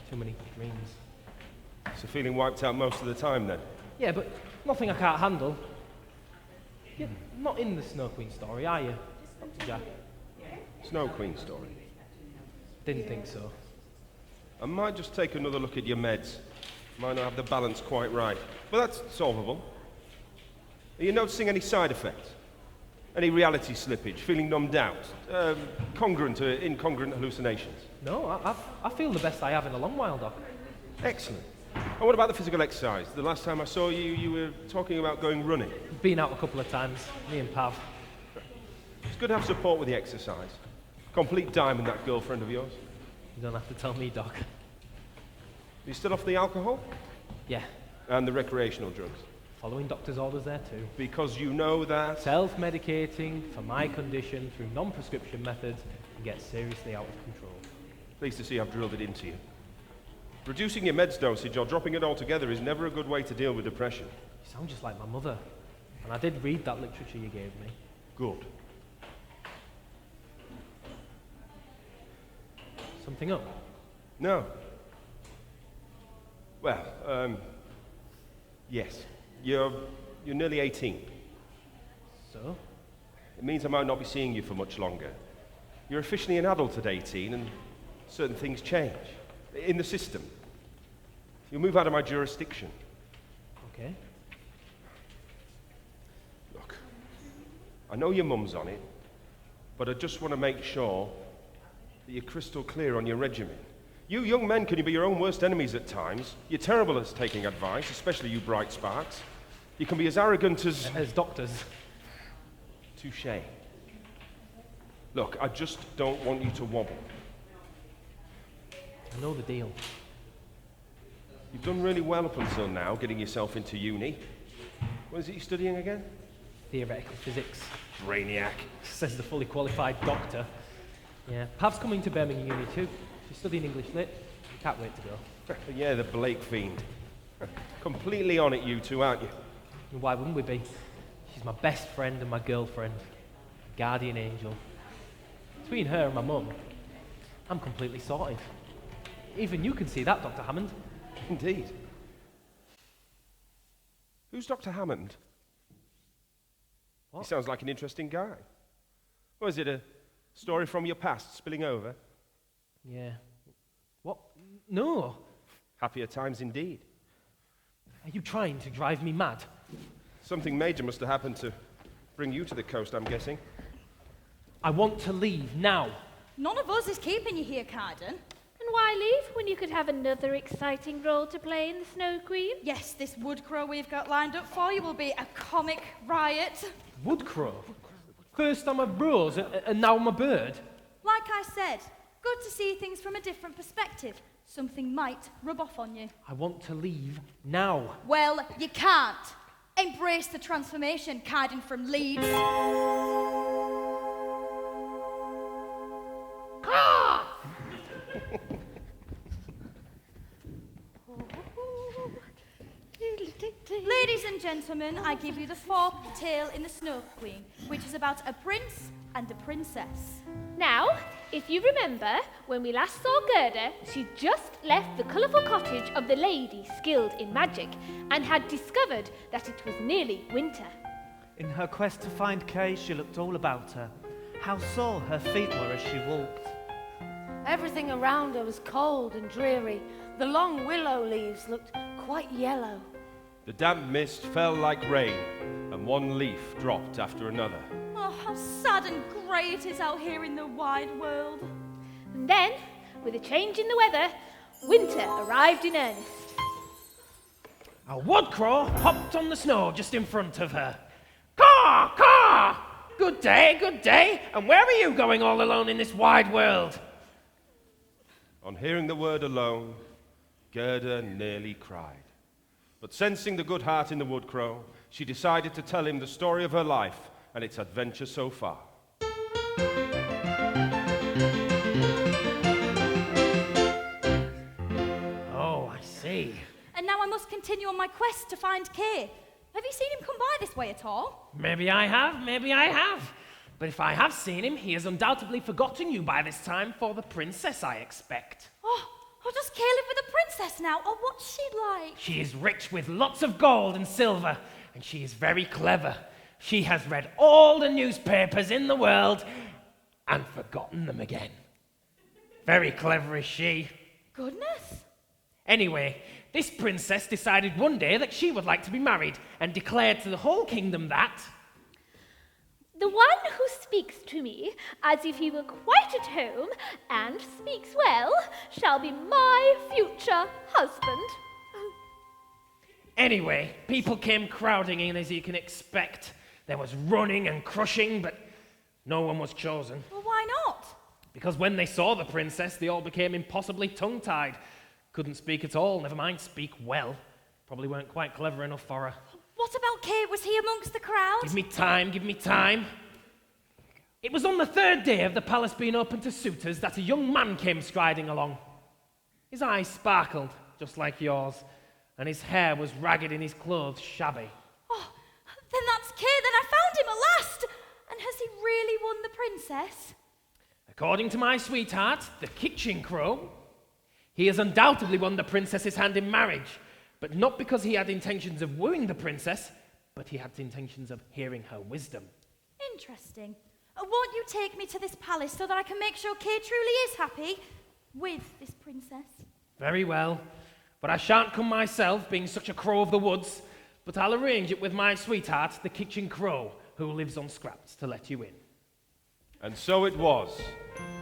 Too many dreams. So feeling wiped out most of the time then? Yeah, but nothing I can't handle. You're not in the Snow Queen story, are you, Dr. Jack? Snow Queen story. Didn't think so. I might just take another look at your meds. Might not have the balance quite right. But that's solvable. Are you noticing any side effects? Any reality slippage? Feeling numbed out? Congruent or incongruent hallucinations? No, I feel the best I have in a long while, Doc. Excellent. And what about the physical exercise? The last time I saw you, you were talking about going running. Been out a couple of times, me and Pav. It's good to have support with the exercise. Complete diamond, that girlfriend of yours. You don't have to tell me, Doc. Are you still off the alcohol? Yeah, And the recreational drugs? following doctor's orders there too. Because you know that... Self-medicating for my condition through non-prescription methods can get seriously out of control. Pleased to see I've drilled it into you. Reducing your meds dosage or dropping it altogether is never a good way to deal with depression. You sound just like my mother. And I did read that literature you gave me. Good. Something up? No. Well, yes. You're nearly 18. So? It means I might not be seeing you for much longer. You're officially an adult at 18 and certain things change. In the system. You'll move out of my jurisdiction. Okay. Look, I know your mum's on it, but I just want to make sure that you're crystal clear on your regimen. You young men can be your own worst enemies at times. You're terrible at taking advice, especially you bright sparks. You can be as arrogant as... As doctors. Touché. Look, I just don't want you to wobble. I know the deal. You've done really well up until now, getting yourself into uni. What is it you're studying again? Theoretical physics. Brainiac. Says the fully qualified doctor. Yeah, Pav's coming to Birmingham Uni too. She's studying English Lit. Can't wait to go. Yeah, the Blake fiend. Completely on it, you two, aren't you? And why wouldn't we be? She's my best friend and my girlfriend. Guardian angel. Between her and my mum, I'm completely sorted. Even you can see that, Dr. Hammond. Indeed. Who's Dr. Hammond? What? He sounds like an interesting guy. Or is it a story from your past spilling over? Yeah. What? No. Happier times indeed. Are you trying to drive me mad? Something major must have happened to bring you to the coast, I'm guessing. I want to leave now. None of us is keeping you here, Kaiden. And Why leave when you could have another exciting role to play in the Snow Queen? Yes, this wood crow we've got lined up for you will be a comic riot. Woodcrow? First I'm a rose, and now I'm a bird. Like I said, good to see things from a different perspective. Something might rub off on you. I want to leave now. Well, you can't. Embrace the transformation, Kaiden from Leeds. Ladies and gentlemen, I give you the fourth tale in the Snow Queen, which is about a prince and a princess. Now, if you remember, when we last saw Gerda, she just left the colourful cottage of the lady skilled in magic and had discovered that it was nearly winter. In her quest to find Kay, she looked all about her. How sore her feet were as she walked. Everything around her was cold and dreary. The long willow leaves looked quite yellow. The damp mist fell like rain, and one leaf dropped after another. Oh, how sad and grey it is out here in the wide world. And then, with a change in the weather, winter arrived in earnest. A woodcrow hopped on the snow just in front of her. Caw, caw! Good day, and where are you going all alone in this wide world? On hearing the word alone, Gerda nearly cried. But sensing the good heart in the woodcrow, she decided to tell him the story of her life and its adventure so far. Oh, I see. And now I must continue on my quest to find Kay. Have you seen him come by this way at all? Maybe I have. But if I have seen him, he has undoubtedly forgotten you by this time for the princess, I expect. Oh, does Kay live with a princess now? Oh, what's she like? She is rich with lots of gold and silver, and she is very clever. She has read all the newspapers in the world and forgotten them again. Very clever is she. Goodness. Anyway, this princess decided one day that she would like to be married and declared to the whole kingdom that... The one who speaks to me as if he were quite at home and speaks well shall be my future husband. Anyway, people came crowding in as you can expect. There was running and crushing, but no one was chosen. Well, why not? Because when they saw the princess, they all became impossibly tongue-tied. Couldn't speak at all, never mind speak well. Probably weren't quite clever enough for her. What about Kay? Was he amongst the crowd? Give me time. It was on the third day of the palace being open to suitors that a young man came striding along. His eyes sparkled, just like yours, and his hair was ragged and his clothes shabby. Oh, then that's Kay. Then I found him at last. And has he really won the princess? According to my sweetheart, the kitchen crow, he has undoubtedly won the princess's hand in marriage, but not because he had intentions of wooing the princess, but he had intentions of hearing her wisdom. Interesting. Won't you take me to this palace so that I can make sure Kay truly is happy with this princess? Very well, but I shan't come myself, being such a crow of the woods, but I'll arrange it with my sweetheart, the kitchen crow, who lives on scraps, to let you in. And so it was.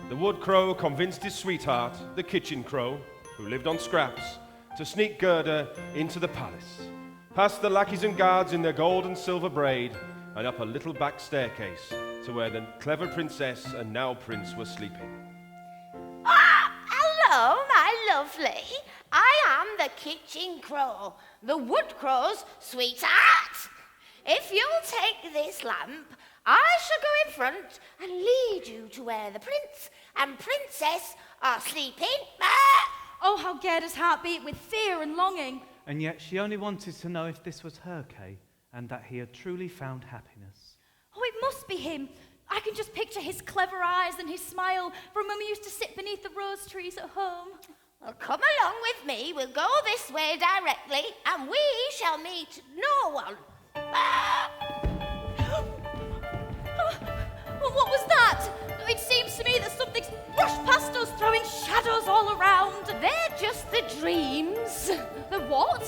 The wood crow convinced his sweetheart, the kitchen crow, who lived on scraps, to sneak Gerda into the palace, past the lackeys and guards in their gold and silver braid, and up a little back staircase to where the clever princess and now prince were sleeping. Hello, my lovely. I am the kitchen crow, the wood crow's sweetheart. If you'll take this lamp, I shall go in front and lead you to where the prince and princess are sleeping. Oh, how Gerda's heart beat with fear and longing. And yet she only wanted to know if this was her Kay, and that he had truly found happiness. Oh, it must be him. I can just picture his clever eyes and his smile from when we used to sit beneath the rose trees at home. Well, come along with me. We'll go this way directly, and we shall meet no one. What was that? It seems to me that something's rushed past us, throwing shadows all around. They're just the dreams. The what?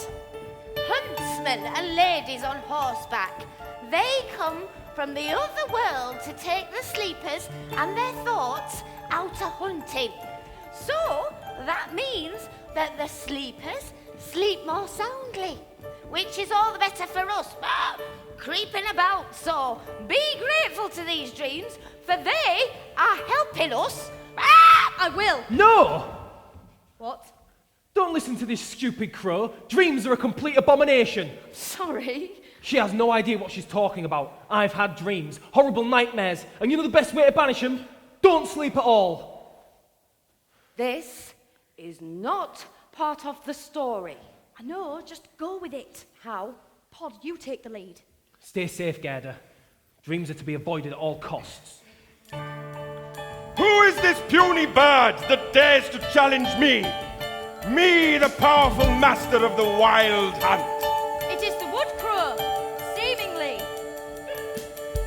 Huntsmen and ladies on horseback. They come from the other world to take the sleepers and their thoughts out a hunting. So that means that the sleepers sleep more soundly, which is all the better for us, creeping about. So be grateful to these dreams, for they are helping us. I will. No! What? Don't listen to this stupid crow. Dreams are a complete abomination. Sorry. She has no idea what she's talking about. I've had dreams, horrible nightmares, and you know the best way to banish them? Don't sleep at all. This is not part of the story. I know, just go with it. How? Pod, you take the lead. Stay safe, Gerda. Dreams are to be avoided at all costs. Who is this puny bird that dares to challenge me? Me, the powerful master of the wild hunt. It is the wood crow, seemingly.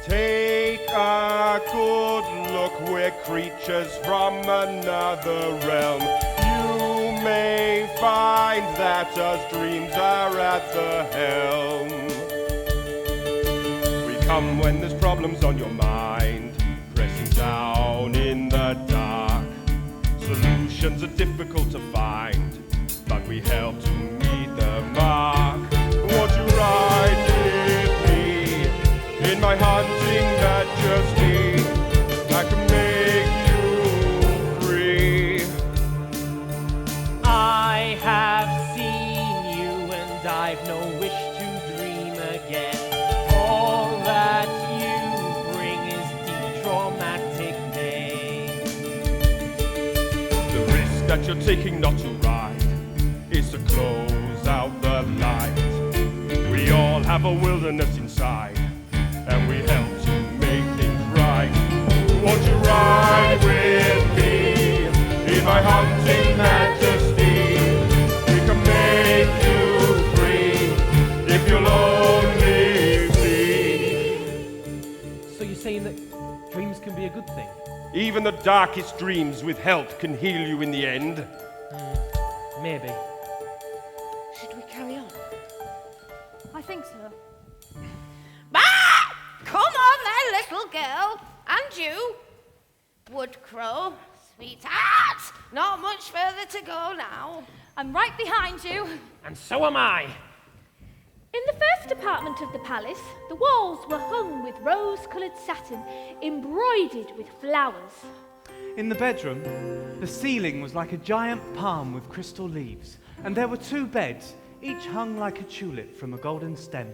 Take a good look, we're creatures from another realm. You may find that us dreams are at the helm. We come when there's problems on your mind, pressing down in the dark. Solutions are difficult to find, but we help to meet the mark. Won't you ride with me in my hunting majesty? I can make you free. I have seen you and I've no wish to dream again. All that you bring is deep traumatic pain. The risk that you're taking not to ride is to close out the light. We all have a wilderness inside, and we help to make things right. Won't you ride with me in my hunting majesty? We can make you free if you'll only see. So you're saying that dreams can be a good thing? Even the darkest dreams with help can heal you in the end. Maybe. Should we carry on? I think so. Come on then, little girl. And you, wood crow, sweetheart. Not much further to go now. I'm right behind you. And so am I. In the first apartment of the palace, the walls were hung with rose-coloured satin, embroidered with flowers. In the bedroom, the ceiling was like a giant palm with crystal leaves, and there were 2 beds, each hung like a tulip from a golden stem.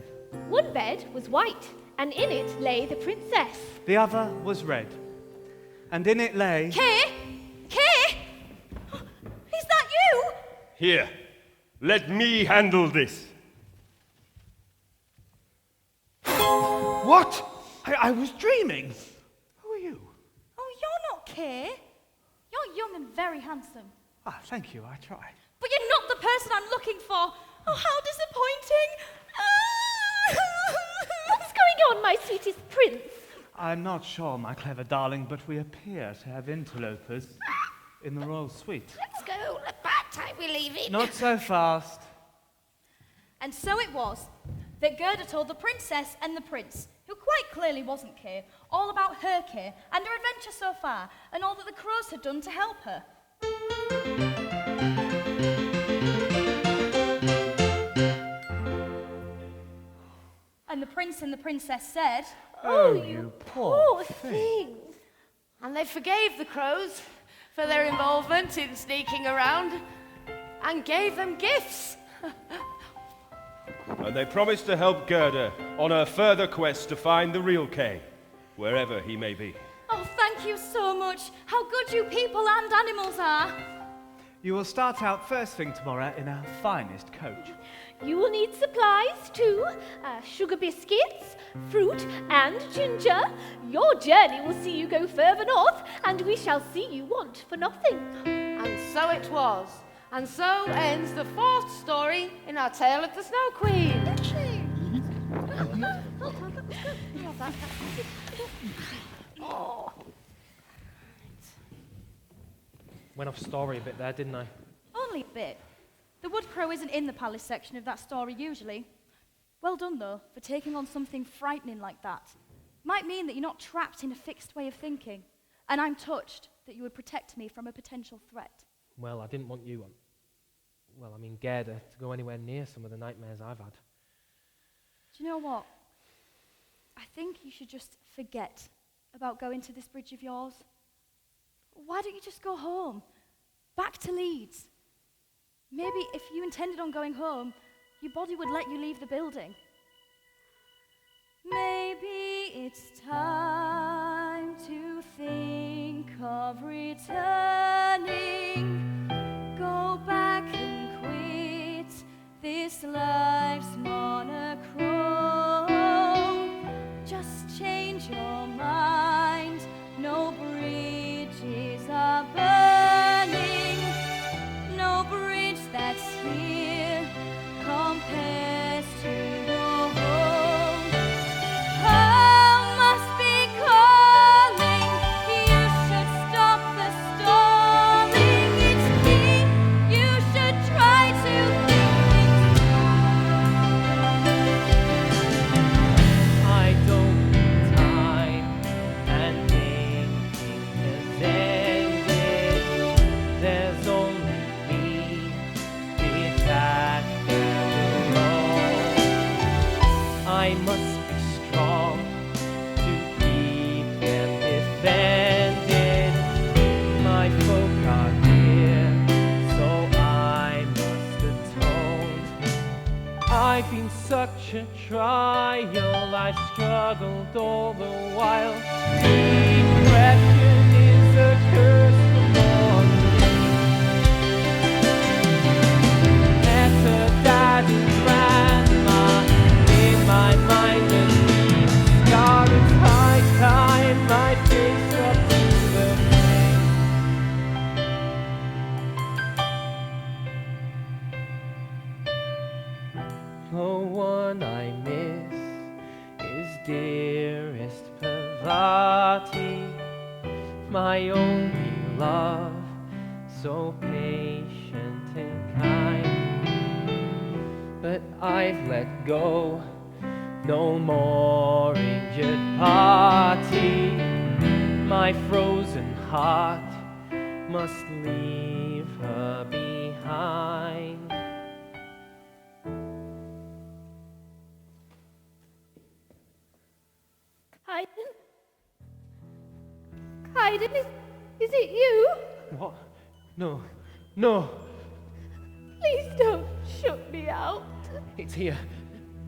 One bed was white, and in it lay the princess. The other was red, and in it lay... Kay? Kay? Is that you? Here, let me handle this. What? I was dreaming. Who are you? Oh, you're not Kay. You're young and very handsome. Ah, thank you, I tried. But you're not the person I'm looking for. Oh, how disappointing. What's going on, my sweetest prince? I'm not sure, my clever darling, but we appear to have interlopers in the royal suite. Let's go. About time we leave it. Not so fast. And so it was that Gerda told the princess and the prince, who quite clearly wasn't Kay, all about her Kay and her adventure so far, and all that the crows had done to help her. And the prince and the princess said, Oh, you poor thing. And they forgave the crows for their involvement in sneaking around and gave them gifts. And they promised to help Gerda on her further quest to find the real Kay, wherever he may be. Oh, thank you so much. How good you people and animals are. You will start out first thing tomorrow in our finest coach. You will need supplies too, sugar biscuits, fruit and ginger. Your journey will see you go further north, and we shall see you want for nothing. And so it was. And so ends the 4th story in our tale of the Snow Queen. Oh. Went off story a bit there, didn't I? Only a bit. The wood crow isn't in the palace section of that story usually. Well done, though, for taking on something frightening like that. Might mean that you're not trapped in a fixed way of thinking. And I'm touched that you would protect me from a potential threat. Well, I didn't want you, Gerda, to go anywhere near some of the nightmares I've had. Do you know what? I think you should just forget about going to this bridge of yours. Why don't you just go home? Back to Leeds. Maybe if you intended on going home, your body would let you leave the building. Maybe it's time to think of returning. Go back and quit this life's monochrome. Just change your mind. No bridges are burning. No bridge that's here compares to your home. Home must be calling. You should stop the stalling. It's me. You should try to think I don't need time, and thinking has ended. There's only me detached and alone. I must be strong to keep them defended. My folk are here, so I must atone. I've been such a trial, I've struggled all the while. Depression is a curse from morning. Better dad and grandma in my mind and deep scar. It's high time I face up to the pain. The one I miss is dearest Pavati, my only love, so patient and kind. But I've let go, no more injured party. My frozen heart must leave her behind. Kaiden, is it you? What? No, no, Please don't shut me out. it's here.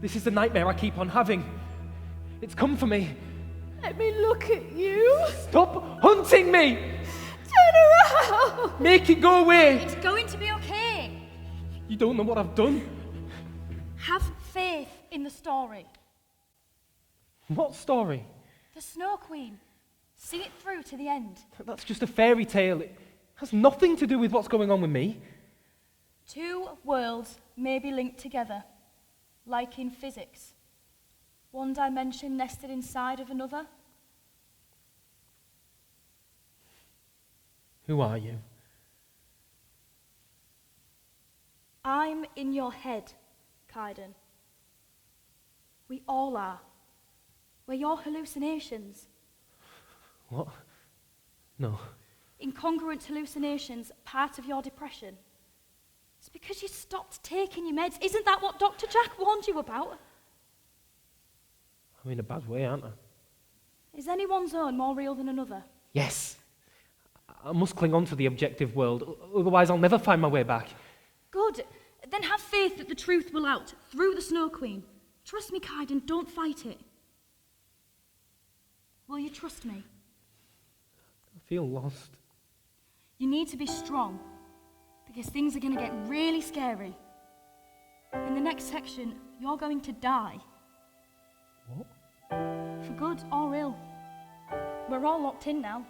This is the nightmare I keep on having. It's come for me. Let me look at you. Stop hunting me! Turn around. Make it go away! It's going to be okay. You don't know what I've done. Have faith in the story. What story? The SnOwQuEeN. See it through to the end. That's just a fairy tale. It has nothing to do with what's going on with me. Two worlds may be linked together, like in physics. One dimension nested inside of another. Who are you? I'm in your head, Kaiden. We all are. We're your hallucinations. What? No. Incongruent hallucinations, part of your depression. It's because you stopped taking your meds. Isn't that what Dr. Jack warned you about? I'm in a bad way, aren't I? Is anyone's own more real than another? Yes. I must cling on to the objective world, otherwise I'll never find my way back. Good. Then have faith that the truth will out through the SnOwQuEeN. Trust me, Kaiden, don't fight it. Will you trust me? I feel lost. You need to be strong, because things are going to get really scary. In the next section, you're going to die. What? For good or ill. We're all locked in now.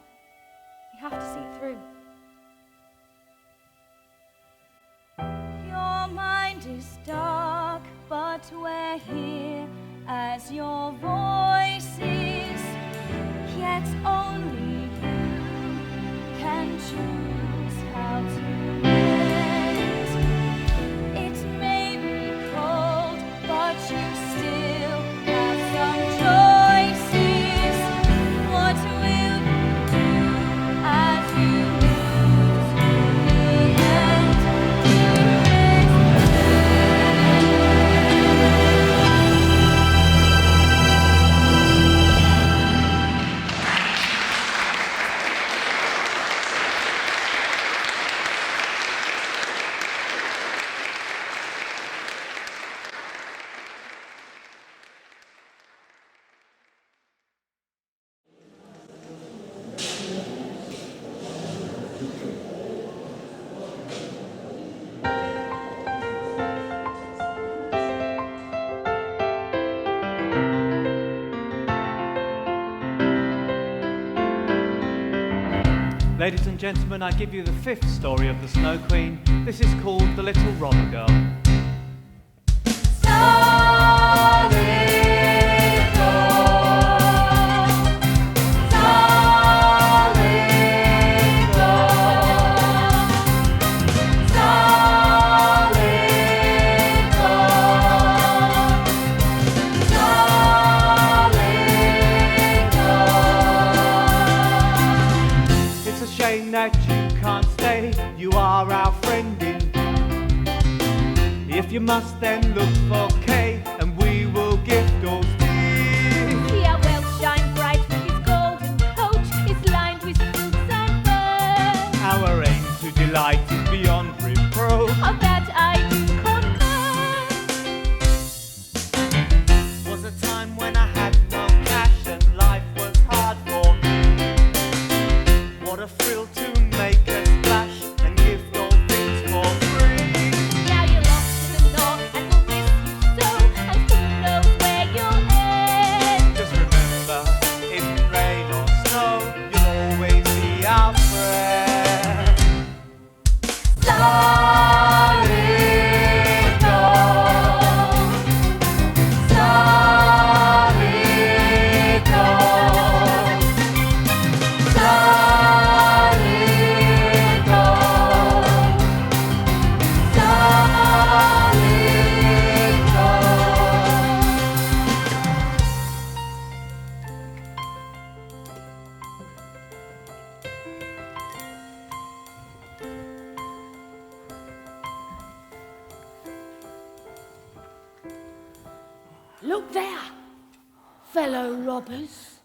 We have to see it through. Your mind is dark, but we're here as your voices. Yet only you can choose how to rest. It may be cold, but you still have some choices. What will you do as you lose the Ladies and gentlemen, I give you the 5th story of the Snow Queen. This is called The Little Robber Girl. That you can't stay, you are our friend in. If you must, then look for Kay, and we will gift all speed. See how well shine bright with his golden coat, it's lined with fruits and birds. Our aim to delight is beyond reproach. Of that I do concur. Was a time when I had no cash and life was hard for me. What a thrill to make a splash and gift all things for free. Now you're off to the north and we'll miss you so, and who knows where you'll end. Just remember, in rain or snow, you'll always be our friend. Solid gold, solid gold, solid gold, solid Look there, fellow robbers.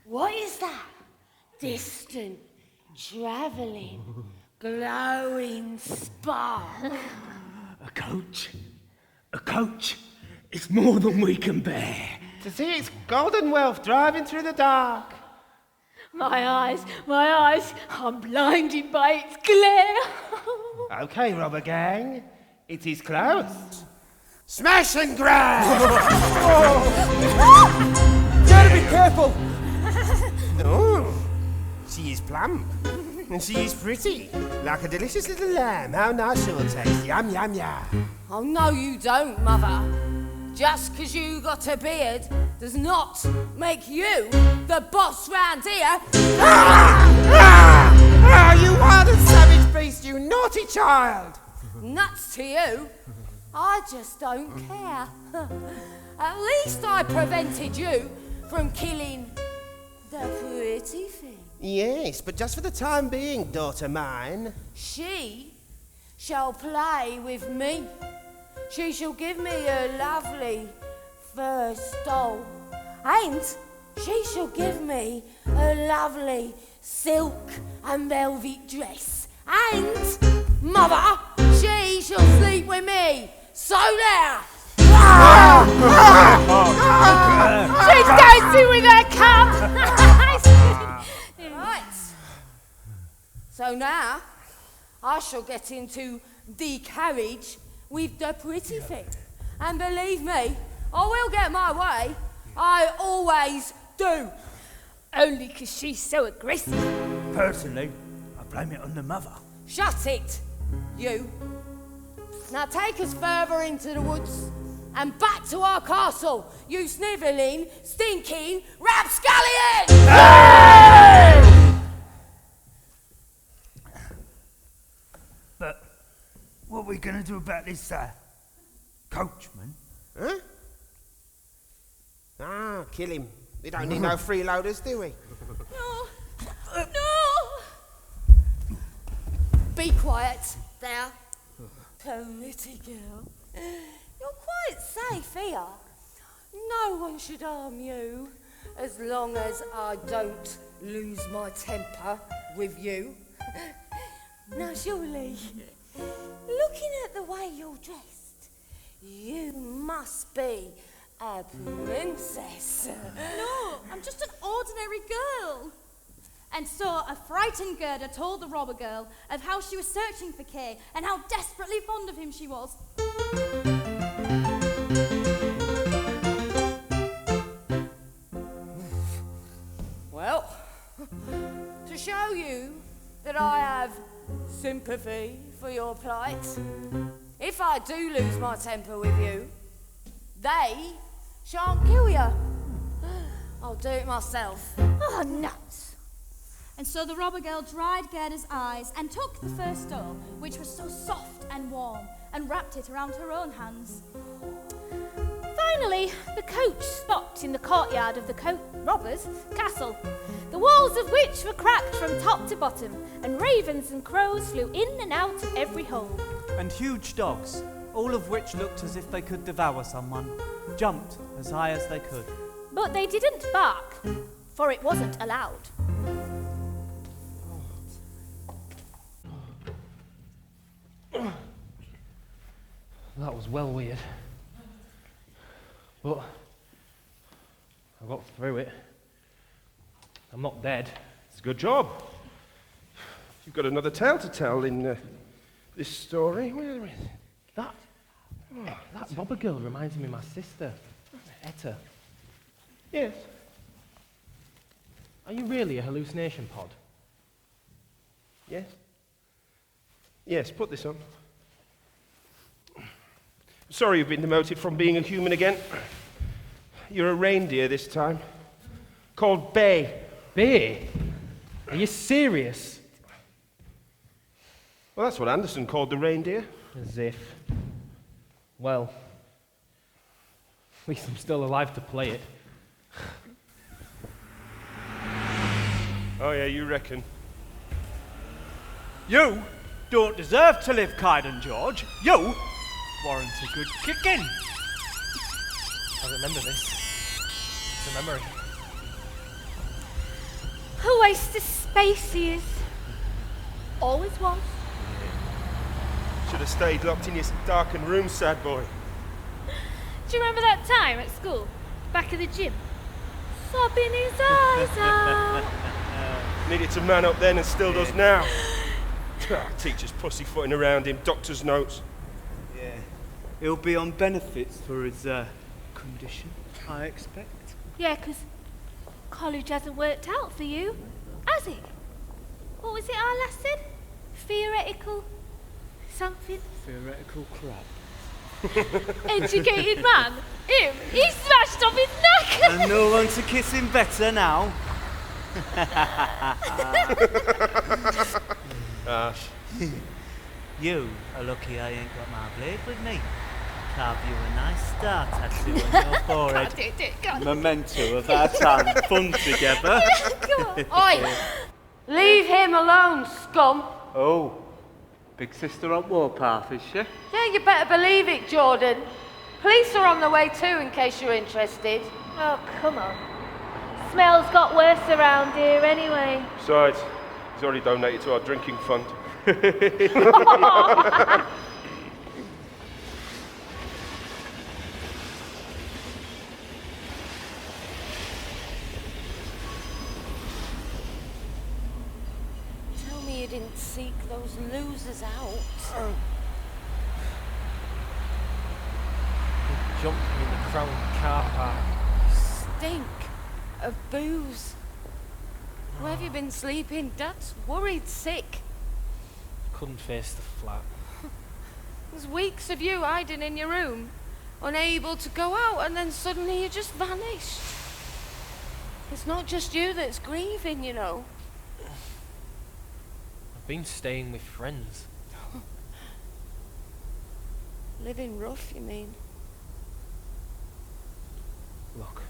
What is that? Distant, travelling, glowing spark. A coach. A coach. It's more than we can bear. To see its golden wealth driving through the dark. My eyes, I'm blinded by its glare. Okay, robber gang, it is close. Smash and grab! Gotta be careful. Oh, she is plump. And she is pretty. Like a delicious little lamb. How nice she'll taste. Yum, yum, yum. Oh, no, you don't, Mother. Just 'cause you got a beard does not make you the boss round here. You wild and savage beast, you naughty child! Nuts to you. I just don't care. At least I prevented you from killing the pretty thing. Yes, but just for the time being, daughter mine. She shall play with me. She shall give me a lovely fur stole, and she shall give me a lovely silk and velvet dress, and Mother, she shall sleep with me. So there. She's dancing with her cub. Right. So now I shall get into the carriage with the pretty thing. And believe me, I will get my way. I always do. Only 'cause she's so aggressive. Personally, I blame it on the mother. Shut it, you. Now take us further into the woods and back to our castle, you snivelling, stinking rapscallion! Hey! But what are we going to do about this coachman? Huh? Kill him. We don't need no freeloaders, do we? No! Be quiet, there. Pretty girl. You're quite safe here. No one should harm you, as long as I don't lose my temper with you. Now, surely, looking at the way you're dressed, you must be a princess. No, I'm just an ordinary girl. And so a frightened girder told the robber girl of how she was searching for Kay and how desperately fond of him she was. Well, to show you sympathy for your plight. If I do lose my temper with you, they shan't kill you. I'll do it myself. Oh, nuts! And so the robber girl dried Gerda's eyes and took the first stole, which was so soft and warm, and wrapped it around her own hands. Finally, the coach stopped in the courtyard of the robber's castle, the walls of which were cracked from top to bottom, and ravens and crows flew in and out of every hole. And huge dogs, all of which looked as if they could devour someone, jumped as high as they could. But they didn't bark, for it wasn't allowed. That was well weird. But I got through it. I'm not dead. It's a good job. You've got another tale to tell in this story. Where is it? That robber girl reminds me of my sister, Etta. Yes. Are you really a hallucination pod? Yes. Yes, put this on. Sorry you've been demoted from being a human again. You're a reindeer this time. Called Bay. Bay? Are you serious? Well, that's what Andersen called the reindeer. As if. Well, at least I'm still alive to play it. Oh yeah, you reckon? You don't deserve to live, Kaiden, George. You warrant a good kicking. I remember this. It's a memory. A waste of space he is. Always was. Should have stayed locked in your darkened room, sad boy. Do you remember that time at school? Back of the gym? Sobbing his eyes out. Needed to man up then and still does now. Teacher's pussyfooting around him, doctor's notes. Yeah, he'll be on benefits for his condition, I expect. Yeah, 'cause college hasn't worked out for you, has it? What was it our last said? Theoretical something? Theoretical crap. Educated man? Him? He smashed off his neck! And no one to kiss him better now. You are lucky I ain't got my blade with me. Carve you a nice star tattoo on your forehead. Memento of our time fun together. Oi! Leave him alone, scum! Oh, big sister on warpath, is she? Yeah, you better believe it, Jordan. Police are on the way too, in case you're interested. Oh, come on. Smell's got worse around here anyway. Besides, he's already donated to our drinking fund. Tell me you didn't seek those losers out. He jumped me in the Crown car park. Stink of booze. Where have you been sleeping? Dad's worried sick. Couldn't face the flat. There's weeks of you hiding in your room, unable to go out, and then suddenly you just vanished. It's not just you that's grieving, you know. I've been staying with friends. Living rough, you mean? Look,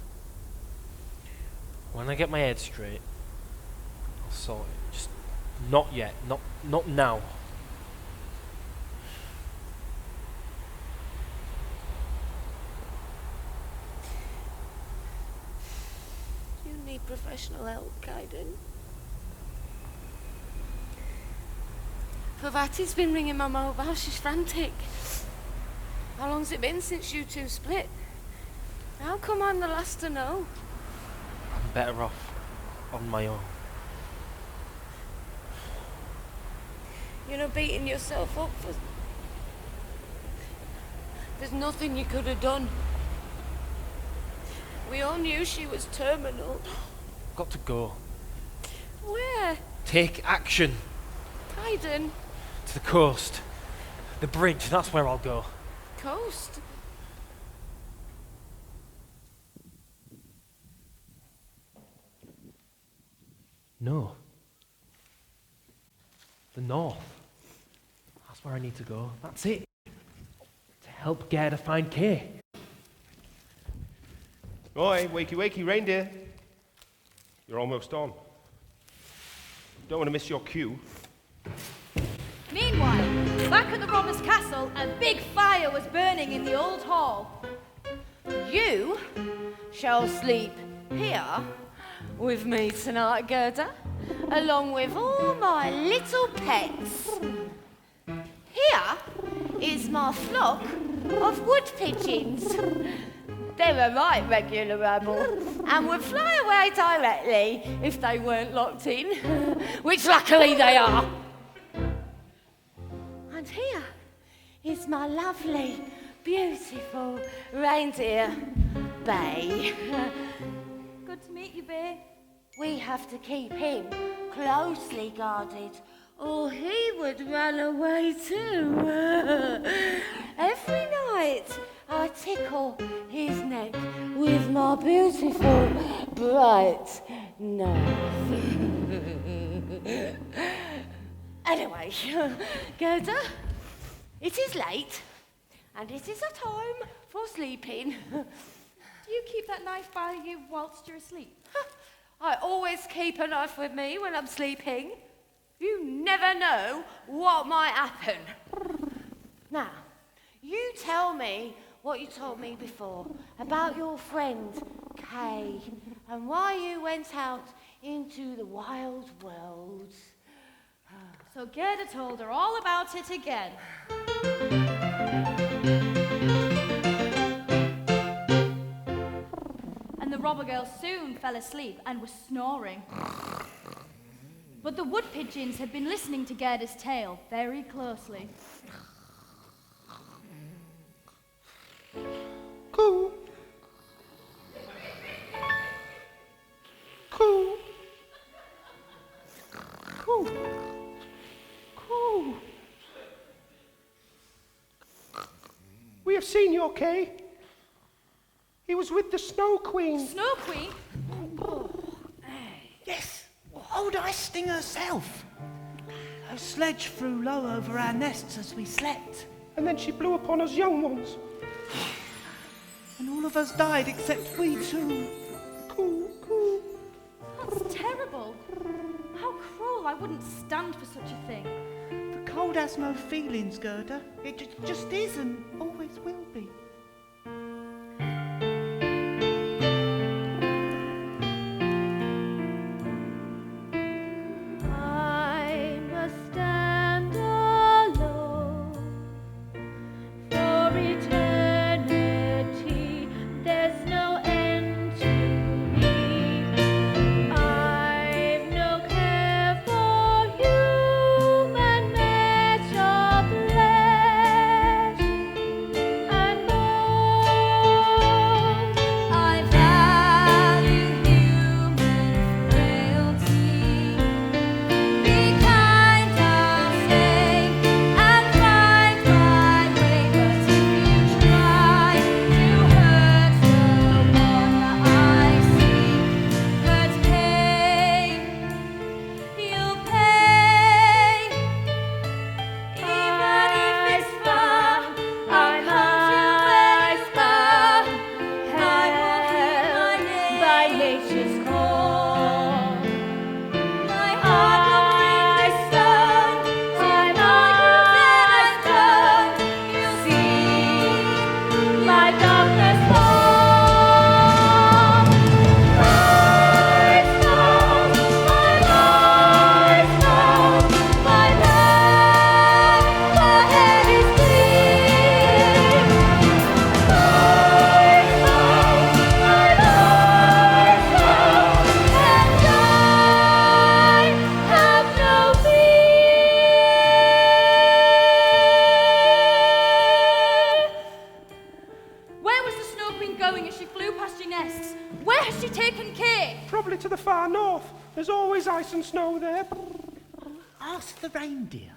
when I get my head straight, I'll sort it. Just not yet. Not now. You need professional help, Kaiden. Pavati's been ringing my mobile. She's frantic. How long's it been since you two split? How come I'm the last to know? I'm better off on my own. You're not beating yourself up for... There's nothing you could have done. We all knew she was terminal. Got to go. Where? Take action. Kaiden. To the coast. The bridge, that's where I'll go. Coast? No. The north. That's where I need to go. That's it. To help Gerda find Kay. Oi, wakey wakey reindeer. You're almost on. Don't want to miss your cue. Meanwhile, back at the robber's castle, a big fire was burning in the old hall. You shall sleep here with me tonight, Gerda, along with all my little pets. Here is my flock of wood pigeons. They're a right regular rabble and would fly away directly if they weren't locked in, which luckily they are. And here is my lovely, beautiful reindeer, Bay. Good to meet you, Bay. We have to keep him closely guarded, or he would run away too. Every night I tickle his neck with my beautiful, bright nose. Anyway, Gerda, it is late, and it is a time for sleeping. Do you keep that knife by you whilst you're asleep? I always keep a knife with me when I'm sleeping. You never know what might happen. Now, you tell me what you told me before about your friend, Kay, and why you went out into the wild world. So Gerda told her all about it again. And the robber girl soon fell asleep and was snoring. But the wood pigeons had been listening to Gerda's tale very closely. Coo. Coo. Coo. Coo. We have seen your Kay. He was with the SnOwQuEeN. SnOwQuEeN? Yes, Old Ice Sting herself. Her sledge flew low over our nests as we slept. And then she blew upon us young ones. And all of us died except we two. Coo, coo. That's terrible. How cruel. I wouldn't stand for such a thing. The cold has no feelings, Gerda. It just is and always will be. I must stand alone for eternity. There's no end to me. I've no care for human mesh of flesh and bone. I value human frailty. Be kind, I'll say, and find my way. But if you try to hurt the one I seek, but pay, you'll pay. Even if it's far, I'll come to whisper. I will hear my name by nature's call. My heart will bring the sun to know that I've done. You'll see My darkness fall. eyes fall, my eyes fall, my love ahead is clear. Eyes fall, my eyes fall, and I have no fear. Where was the SnOwQuEeN going as she flew past your nests? Where has she taken Kay? Probably to the far north. There's always ice and snow there. Ask the reindeer.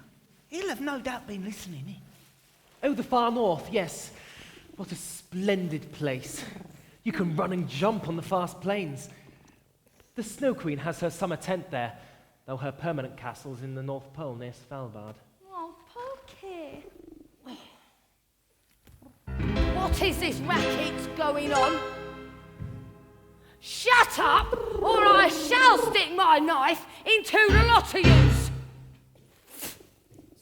He'll have no doubt been listening, eh? Oh, the far north, yes. What a splendid place. You can run and jump on the vast plains. The Snow Queen has her summer tent there, though her permanent castle's in the North Pole near Svalbard. Oh, Pokey. What is this racket going on? Shut up, or I shall stick my knife into the lot of yous!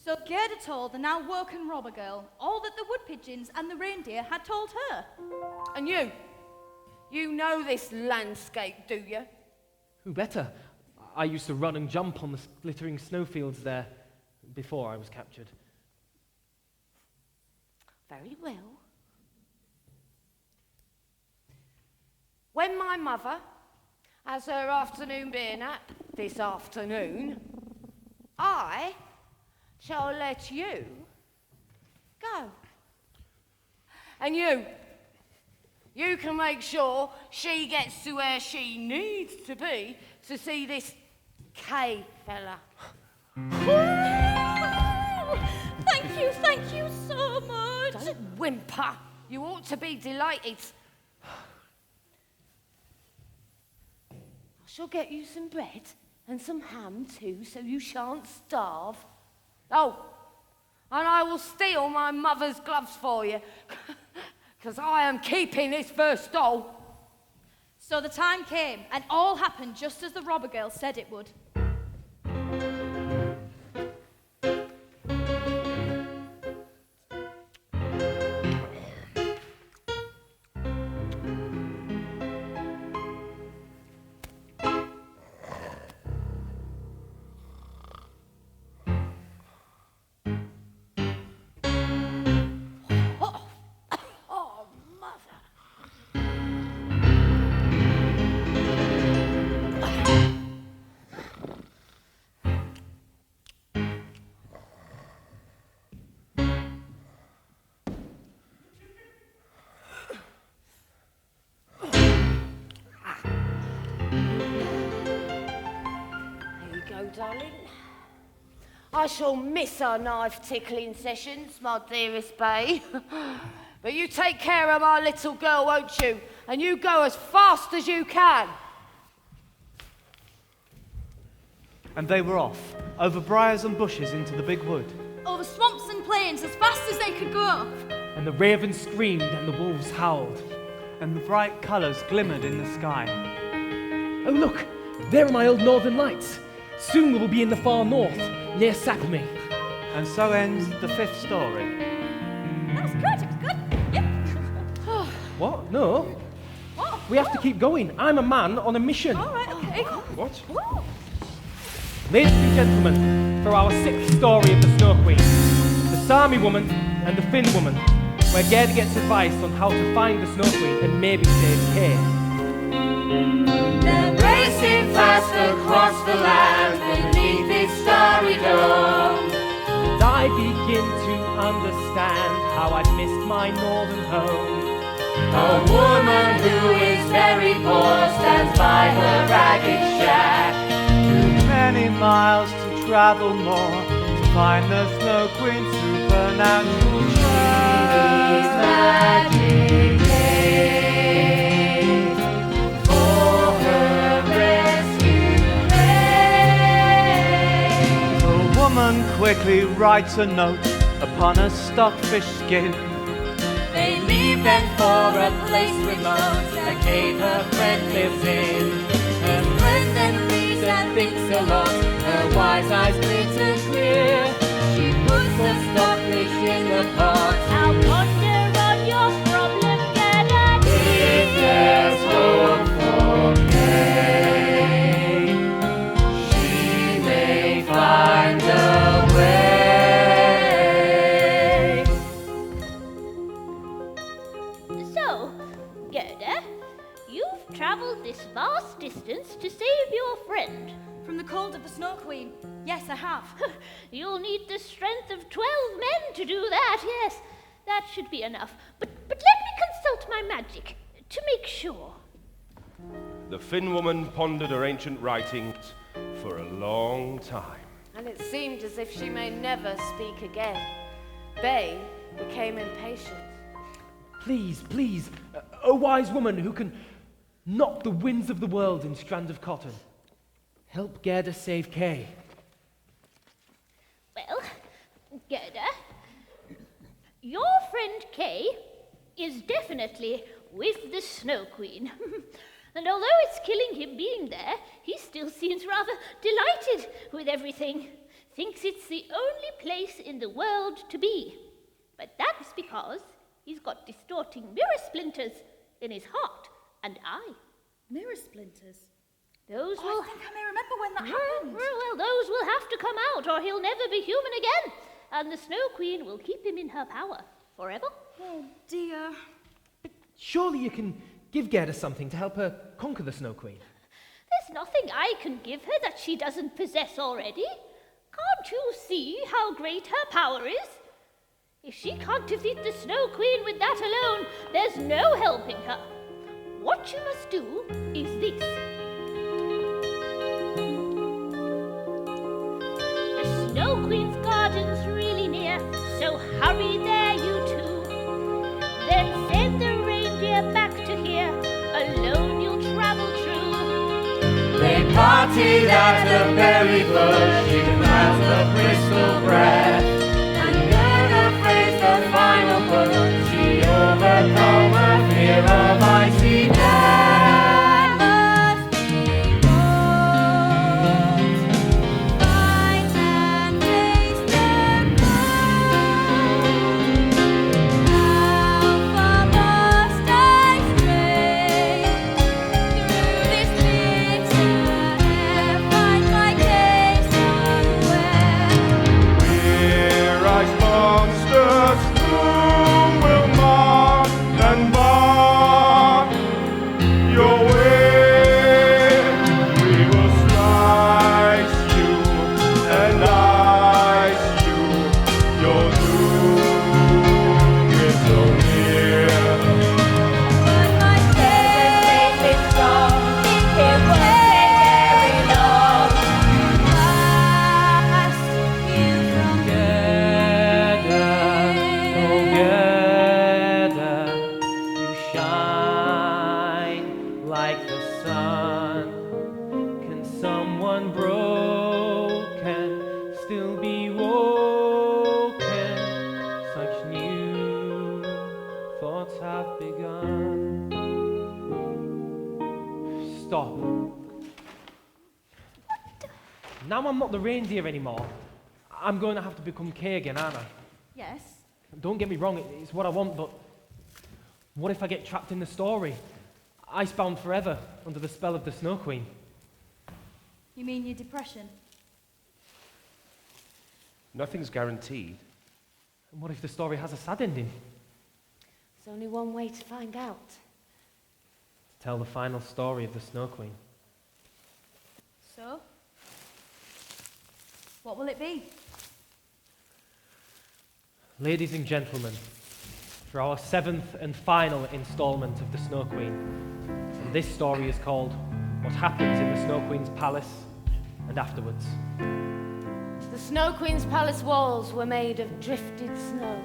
So Gerda told the now woken robber girl all that the wood pigeons and the reindeer had told her. And you know this landscape, do you? Who better? I used to run and jump on the glittering snowfields there before I was captured. Very well. When my mother has her afternoon beer nap this afternoon, I shall let you go. And you can make sure she gets to where she needs to be to see this K fella. Thank you so much. Don't whimper. You ought to be delighted. I shall get you some bread and some ham too, so you shan't starve. Oh, and I will steal my mother's gloves for you, because I am keeping this first doll. So the time came, and all happened just as the robber girl said it would. Darling, I shall miss our knife tickling sessions, my dearest babe. But you take care of my little girl, won't you? And you go as fast as you can. And they were off, over briars and bushes into the big wood. Over swamps and plains as fast as they could go. And the ravens screamed and the wolves howled. And the bright colours glimmered in the sky. Oh, look, there are my old northern lights. Soon we will be in the far north, near Sapmi. And so ends the 5th story. That was good, it was good. Yep. What? No. What? We have to keep going. I'm a man on a mission. All right, okay. What? Whoa. Ladies and gentlemen, for our 6th story of the Snow Queen, the Sami woman and the Finn woman, where Gerda gets advice on how to find the Snow Queen and maybe save Kay. They're racing fast across the land beneath its starry dome. And I begin to understand how I'd missed my northern home. A woman who is very poor stands by her ragged shack. Too many miles to travel more to find the Snow Queen's supernatural She's magic aid for her rescue race. The woman quickly writes a note upon a stockfish skin. They leave then for a place remote, a cave her friend lives in. Her friend then reads and thinks a lot, her wise eyes glitter clear. She puts the stockfish in the pot. I'll ponder on your problem, Gerda. If there's hope for Kay, she may find a way. So, Gerda, you've travelled this vast distance to save your friend. From the cold of the Snow Queen. Yes, I have. You'll need the strength of 12 men to do that, yes. That should be enough. But let me consult my magic to make sure. The Finn woman pondered her ancient writings for a long time. And it seemed as if she may never speak again. They became impatient. Please, please, a wise woman who can knock the winds of the world in strands of cotton. Help Gerda save Kay. Well, Gerda, your friend Kay is definitely with the Snow Queen. And although it's killing him being there, he still seems rather delighted with everything. Thinks it's the only place in the world to be. But that's because he's got distorting mirror splinters in his heart and eye. Mirror splinters? Those Oh, will... I think I may remember when that happened. Well, those will have to come out or he'll never be human again. And the Snow Queen will keep him in her power forever. Oh, dear. Surely you can give Gerda something to help her conquer the Snow Queen. There's nothing I can give her that she doesn't possess already. Can't you see how great her power is? If she can't defeat the Snow Queen with that alone, there's no helping her. What you must do is this. The Snow Queen's garden's really near, so hurry there you two. Then send the reindeer back to here, alone you'll travel true. They parted at the berry bush, even as the crystal breath. And Gerda faced the final push, she overcome her fear of icy death. Now I'm not the reindeer anymore. I'm going to have to become Kay again, aren't I? Yes. Don't get me wrong, it's what I want, but what if I get trapped in the story? Icebound forever under the spell of the Snow Queen. You mean your depression? Nothing's guaranteed. And what if the story has a sad ending? There's only one way to find out. Tell the final story of the Snow Queen. So? What will it be? Ladies and gentlemen, for our 7th and final installment of the Snow Queen. And this story is called What Happens in the Snow Queen's Palace and Afterwards. The Snow Queen's palace walls were made of drifted snow,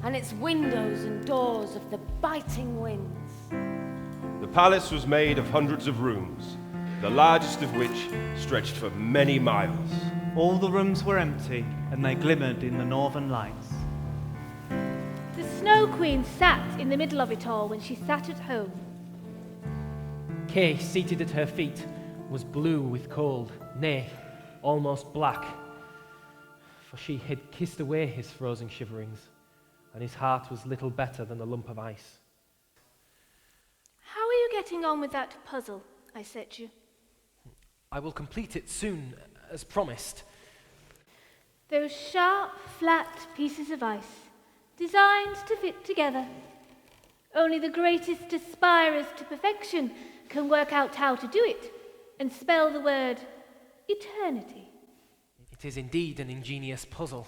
and its windows and doors of the biting winds. The palace was made of hundreds of rooms, the largest of which stretched for many miles. All the rooms were empty, and they glimmered in the northern lights. The Snow Queen sat in the middle of it all when she sat at home. Kay, seated at her feet, was blue with cold, nay, almost black. For she had kissed away his frozen shiverings, and his heart was little better than a lump of ice. How are you getting on with that puzzle I set you? I will complete it soon, as promised. Those sharp, flat pieces of ice, designed to fit together. Only the greatest aspirers to perfection can work out how to do it and spell the word eternity. It is indeed an ingenious puzzle.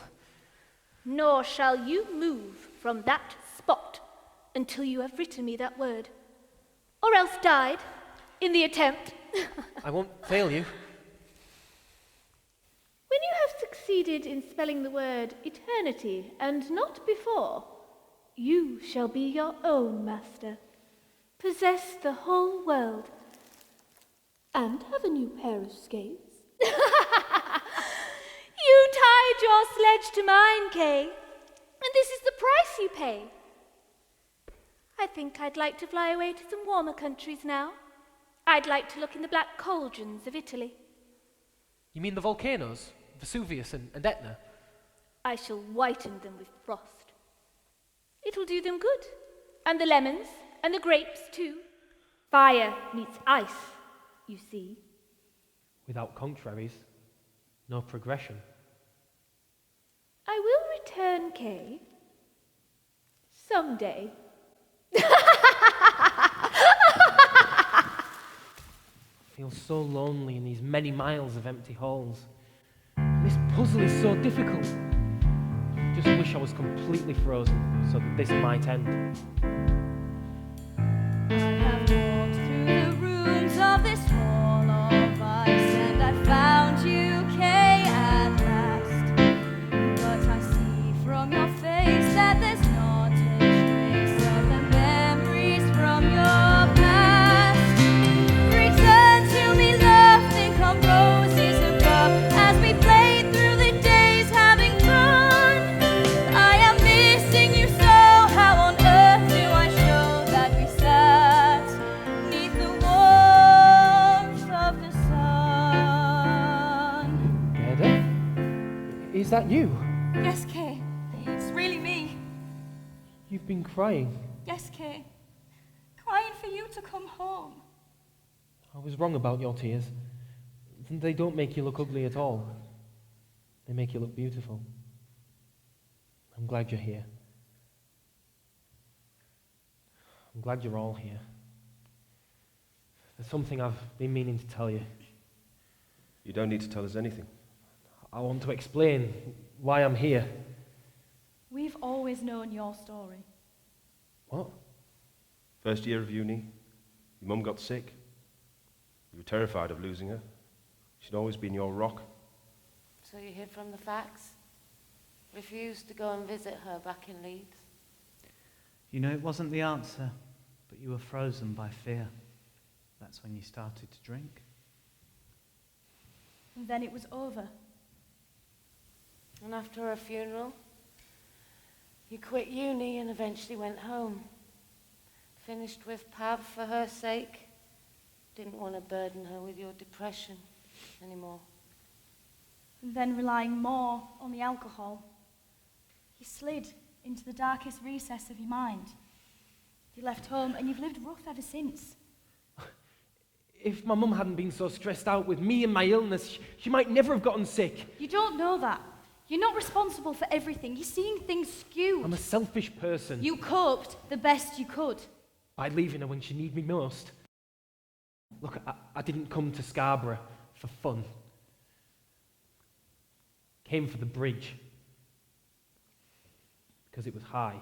Nor shall you move from that spot until you have written me that word, or else died in the attempt. I won't fail you. When you have succeeded in spelling the word eternity, and not before. You shall be your own master, possess the whole world, and have a new pair of skates. You tied your sledge to mine, Kay, and this is the price you pay. I think I'd like to fly away to some warmer countries now. I'd like to look in the black cauldrons of Italy. You mean the volcanoes? Vesuvius and Etna? I shall whiten them with frost. It'll do them good. And the lemons, and the grapes too. Fire meets ice, you see. Without contraries, no progression. I will return, Kay. Someday. I feel so lonely in these many miles of empty halls. This puzzle is so difficult. I just wish I was completely frozen so that this might end. I have walked through the rooms of this wall of ice, and I found you, Kay, at last. But I see from your face that there's not a trace of the memories from your past. Return to me, love, think of roses above, as we played through the days having fun. I am missing you so, how on earth do I show that we sat 'neath the warmth of the sun? Gerda? Is that you? Yes, Kay, it's really me. You've been crying. Yes, Kay, crying for you to come home. I was wrong about your tears. They don't make you look ugly at all. They make you look beautiful. I'm glad you're here. I'm glad you're all here. There's something I've been meaning to tell you. You don't need to tell us anything. I want to explain why I'm here. We've always known your story. What? First year of uni, your mum got sick. You were terrified of losing her. She'd always been your rock. So you hid from the facts? Refused to go and visit her back in Leeds? You know, it wasn't the answer, but you were frozen by fear. That's when you started to drink. And then it was over. And after her funeral, you quit uni and eventually went home. Finished with Pav for her sake. Didn't want to burden her with your depression anymore. And then relying more on the alcohol, you slid into the darkest recess of your mind. You left home and you've lived rough ever since. If my mum hadn't been so stressed out with me and my illness, she might never have gotten sick. You don't know that. You're not responsible for everything. You're seeing things skewed. I'm a selfish person. You coped the best you could. By leaving her when she needed me most. Look, I didn't come to Scarborough for fun. Came for the bridge. Because it was high.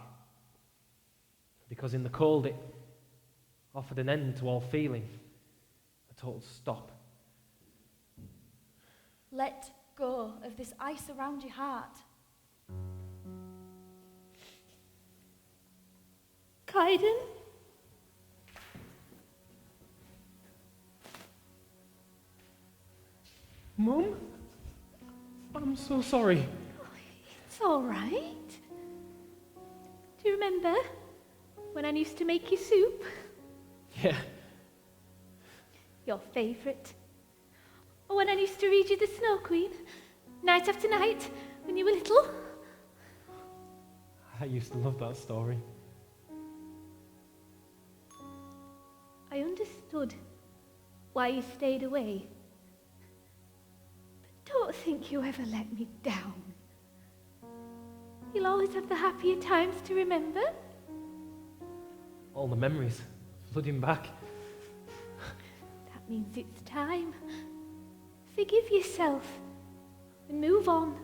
Because in the cold it offered an end to all feeling. A total stop. Let go of this ice around your heart. Kaiden? Mum? I'm so sorry. It's all right. Do you remember when I used to make you soup? Yeah. Your favourite. Or when I used to read you the SnOwQuEeN, night after night, when you were little. I used to love that story. I understood why you stayed away. But don't think you ever let me down. You'll always have the happier times to remember. All the memories flooding back. That means it's time. Forgive yourself and move on.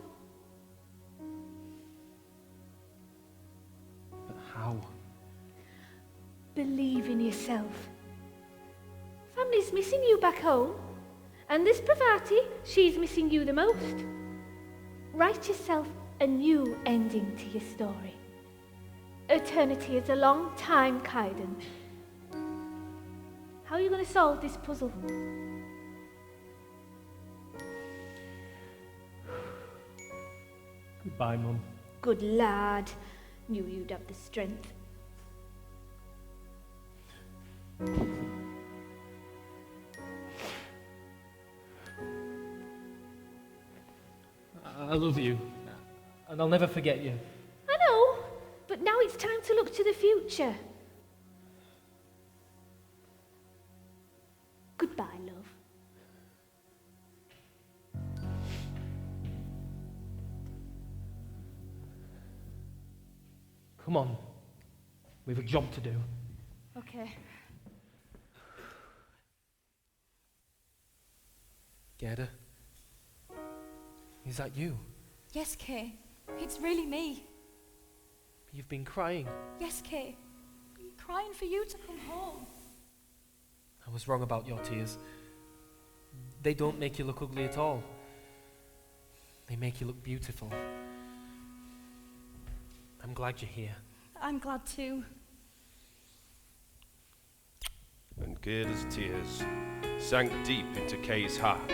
But how? Believe in yourself. Family's missing you back home, and this Pravati, she's missing you the most. write yourself a new ending to your story. Eternity is a long time, Kaiden. How are you going to solve this puzzle? Goodbye, Mum. Good lad. Knew you'd have the strength. I love you, and I'll never forget you. I know, but now it's time to look to the future. Goodbye, love. Come on. We've a job to do. Okay. Gerda? Is that you? Yes, Kay. It's really me. You've been crying. Yes, Kay. I'm crying for you to come home. I was wrong about your tears. They don't make you look ugly at all. They make you look beautiful. I'm glad you're here. I'm glad too. And Gerda's tears sank deep into Kay's heart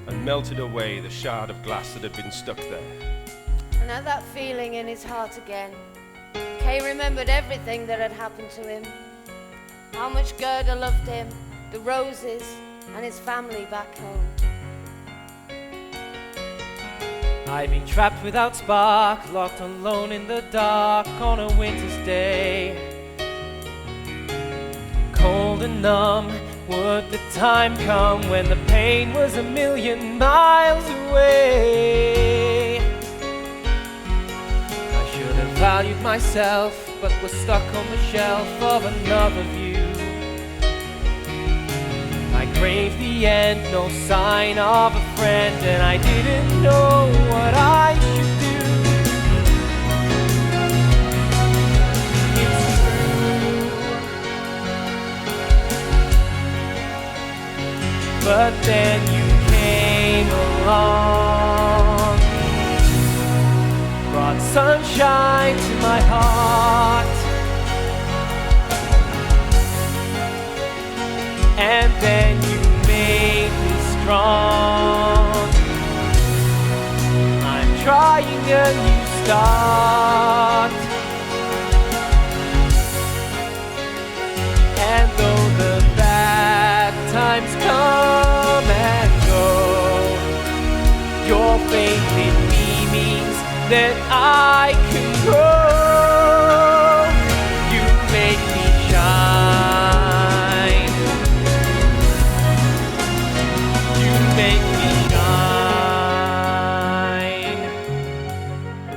and melted away the shard of glass that had been stuck there. And at that feeling in his heart again, Kay remembered everything that had happened to him. How much Gerda loved him, the roses, and his family back home. I've been trapped without spark, locked alone in the dark on a winter's day. Cold and numb, would the time come when the pain was a million miles away? I should have valued myself, but was stuck on the shelf of another view. I craved the end, no sign of a friend, and I didn't know what I should do. It's true, but then you came along, brought sunshine to my heart. And then you made me strong. I'm trying a new start. And though the bad times come and go, your faith in me means that I can grow. You make me shine.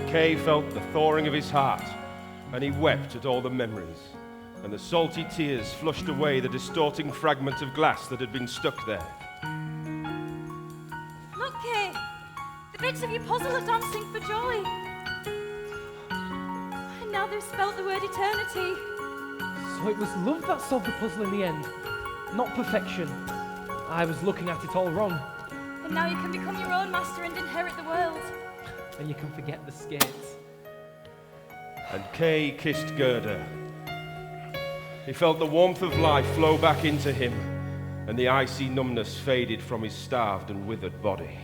Kay felt the thawing of his heart, and he wept at all the memories, and the salty tears flushed away the distorting fragment of glass that had been stuck there. Look, Kay. The bits of your puzzle are dancing for joy. And now they've spelt the word eternity. So it was love that solved the puzzle in the end, not perfection. I was looking at it all wrong. And now you can become your own master and inherit the world. And you can forget the skates. And Kay kissed Gerda. He felt the warmth of life flow back into him, and the icy numbness faded from his starved and withered body.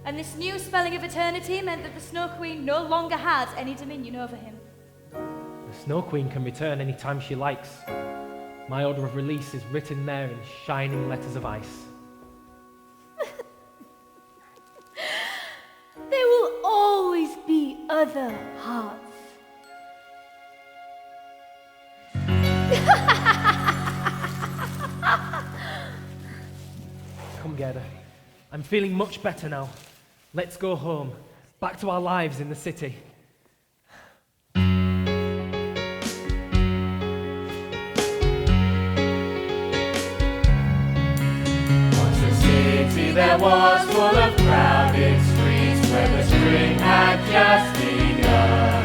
And this new spelling of eternity meant that the SnOwQuEeN no longer had any dominion over him. The SnOwQuEeN can return any time she likes. My order of release is written there in shining letters of ice. There will always be other hearts. Come, Gerda. I'm feeling much better now. Let's go home, back to our lives in the city. Once a city there was full of crowded streets, where the spring had just begun.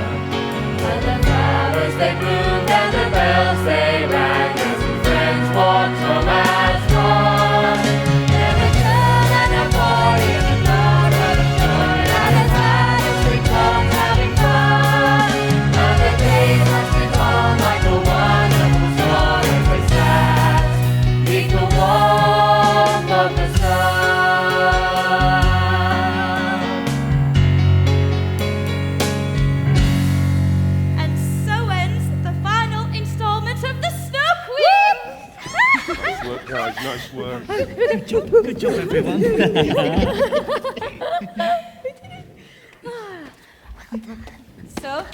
Where the flowers they bloomed and the bells they rang, as the friends walked home as one. There was a girl and a boy in the Lord of joy, and a Guys, nice work. Good job, everyone. So,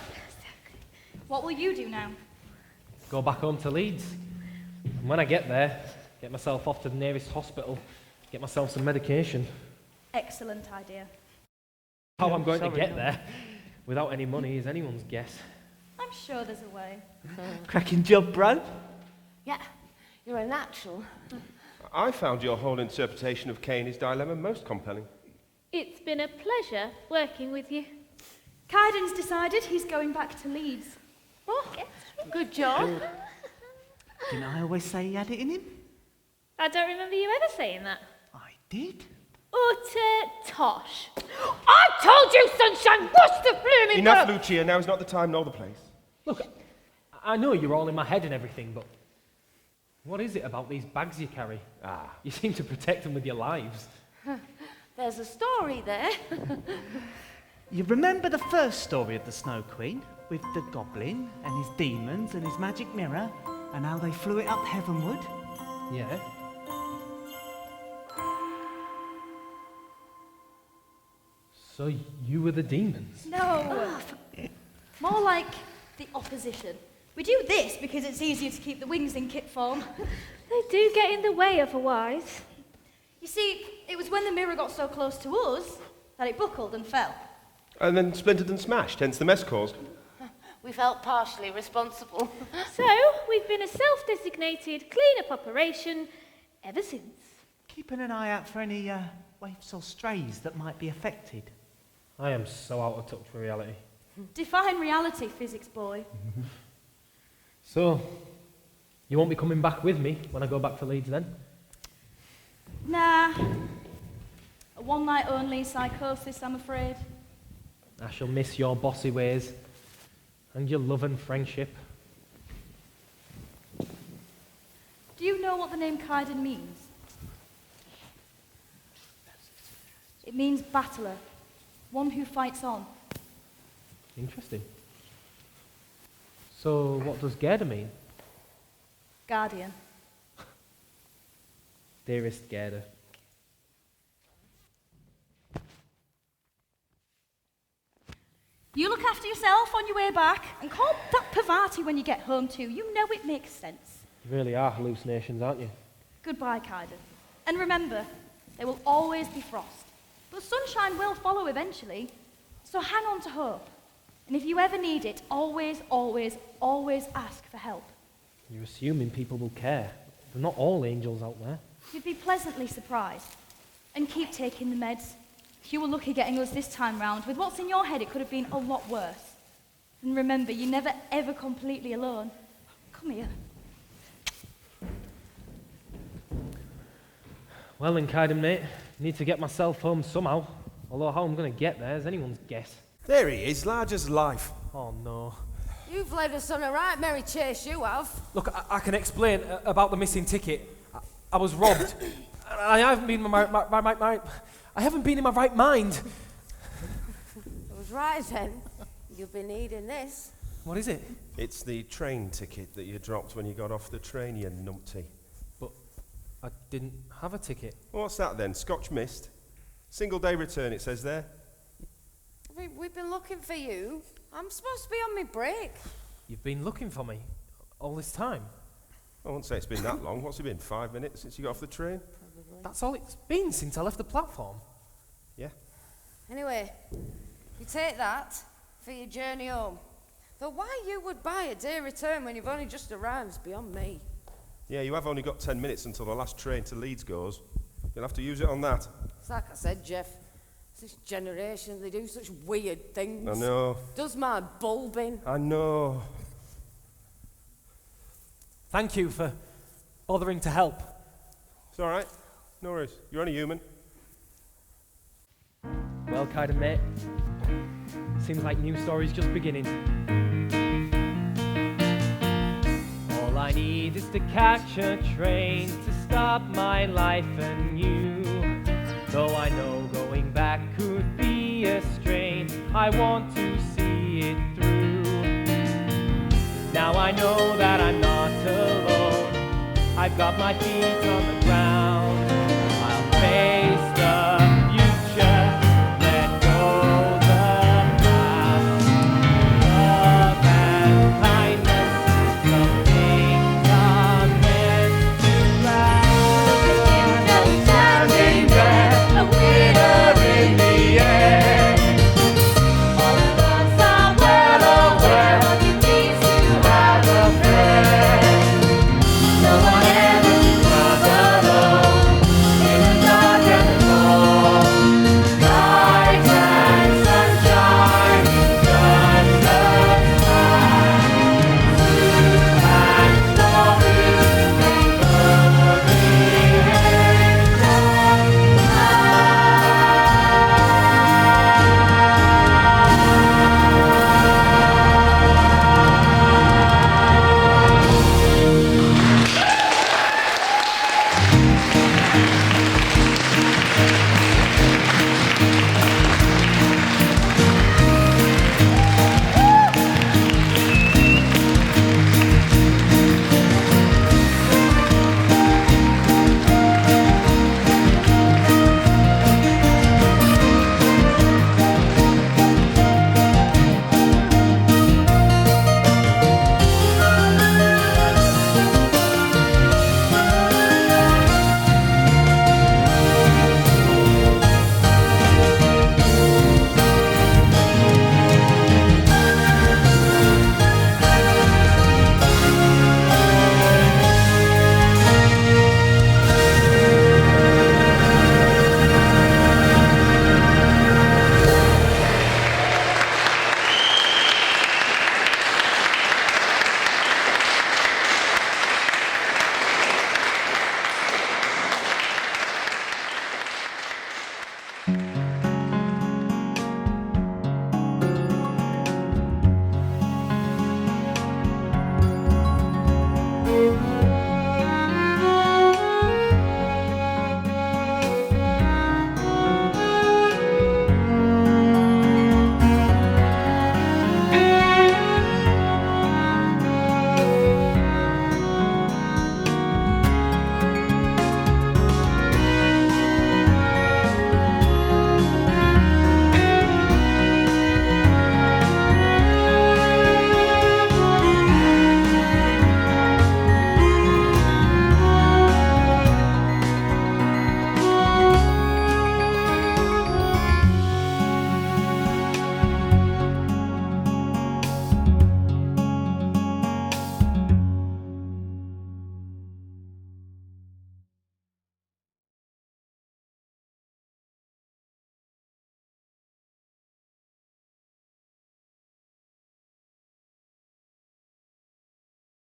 what will you do now? Go back home to Leeds. And when I get there, get myself off to the nearest hospital, get myself some medication. Excellent idea. How I'm going to get there without any money is anyone's guess. I'm sure there's a way. Cracking job, bro. Yeah, you're a natural. I found your whole interpretation of Kain's dilemma most compelling. It's been a pleasure working with you. Kaiden's decided he's going back to Leeds. Oh, good job. Didn't I always say he had it in him? I don't remember you ever saying that. I did. Utter tosh. I told you, sunshine, what's the blooming Enough, Lucia. Now is not the time nor the place. Look, I know you're all in my head and everything, but what is it about these bags you carry? You seem to protect them with your lives. There's a story there. You remember the first story of the Snow Queen? With the goblin and his demons and his magic mirror and how they flew it up heavenward? Yeah. So you were the demons? No. More like the opposition. We do this because it's easier to keep the wings in kit form. They do get in the way otherwise. You see, it was when the mirror got so close to us that it buckled and fell. And then splintered and smashed, hence the mess caused. We felt partially responsible. So, we've been a self-designated clean-up operation ever since. Keeping an eye out for any waifs or strays that might be affected. I am so out of touch with reality. Define reality, physics boy. So, you won't be coming back with me when I go back to Leeds then? Nah. A one-night only psychosis, I'm afraid. I shall miss your bossy ways and your love and friendship. Do you know what the name Kaiden means? It means battler, one who fights on. Interesting. So, what does Gerda mean? Guardian. Dearest Gerda. You look after yourself on your way back and call that Pavati when you get home too. You know it makes sense. You really are hallucinations, aren't you? Goodbye, Kaiden. And remember, there will always be frost. But sunshine will follow eventually. So hang on to hope. And if you ever need it, always, always, always ask for help. You're assuming people will care. They're not all angels out there. You'd be pleasantly surprised. And keep taking the meds. If you were lucky getting us this time round, with what's in your head, it could have been a lot worse. And remember, you're never ever completely alone. Come here. Well then, Kaiden, mate, need to get myself home somehow. Although how I'm going to get there is anyone's guess. There he is, large as life. Oh no. You've led us on a right merry chase, you have. Look, I can explain about the missing ticket. I was robbed. I haven't been in I haven't been in my right mind. I was right then. You'll be needing this. What is it? It's the train ticket that you dropped when you got off the train, you numpty. But I didn't have a ticket. What's that then? Scotch mist? Single day return, it says there. We've been looking for you. I'm supposed to be on my break. You've been looking for me all this time. I won't say it's been that long. What's it been, 5 minutes since you got off the train? That's all it's been since I left the platform. Yeah. Anyway, you take that for your journey home. Though why you would buy a day return when you've only just arrived is beyond me. Yeah, you have only got 10 minutes until the last train to Leeds goes. You'll have to use it on that. It's like I said, Jeff. This generation, they do such weird things. I know. Does my bulb in? I know. Thank you for bothering to help. It's all right. No worries. You're only human. Well, Kaiden, mate, seems like new story's just beginning. All I need is to catch a train to start my life anew. Though I know going back could be a strain, I want to see it through. Now I know that I'm not alone. I I've got my feet on the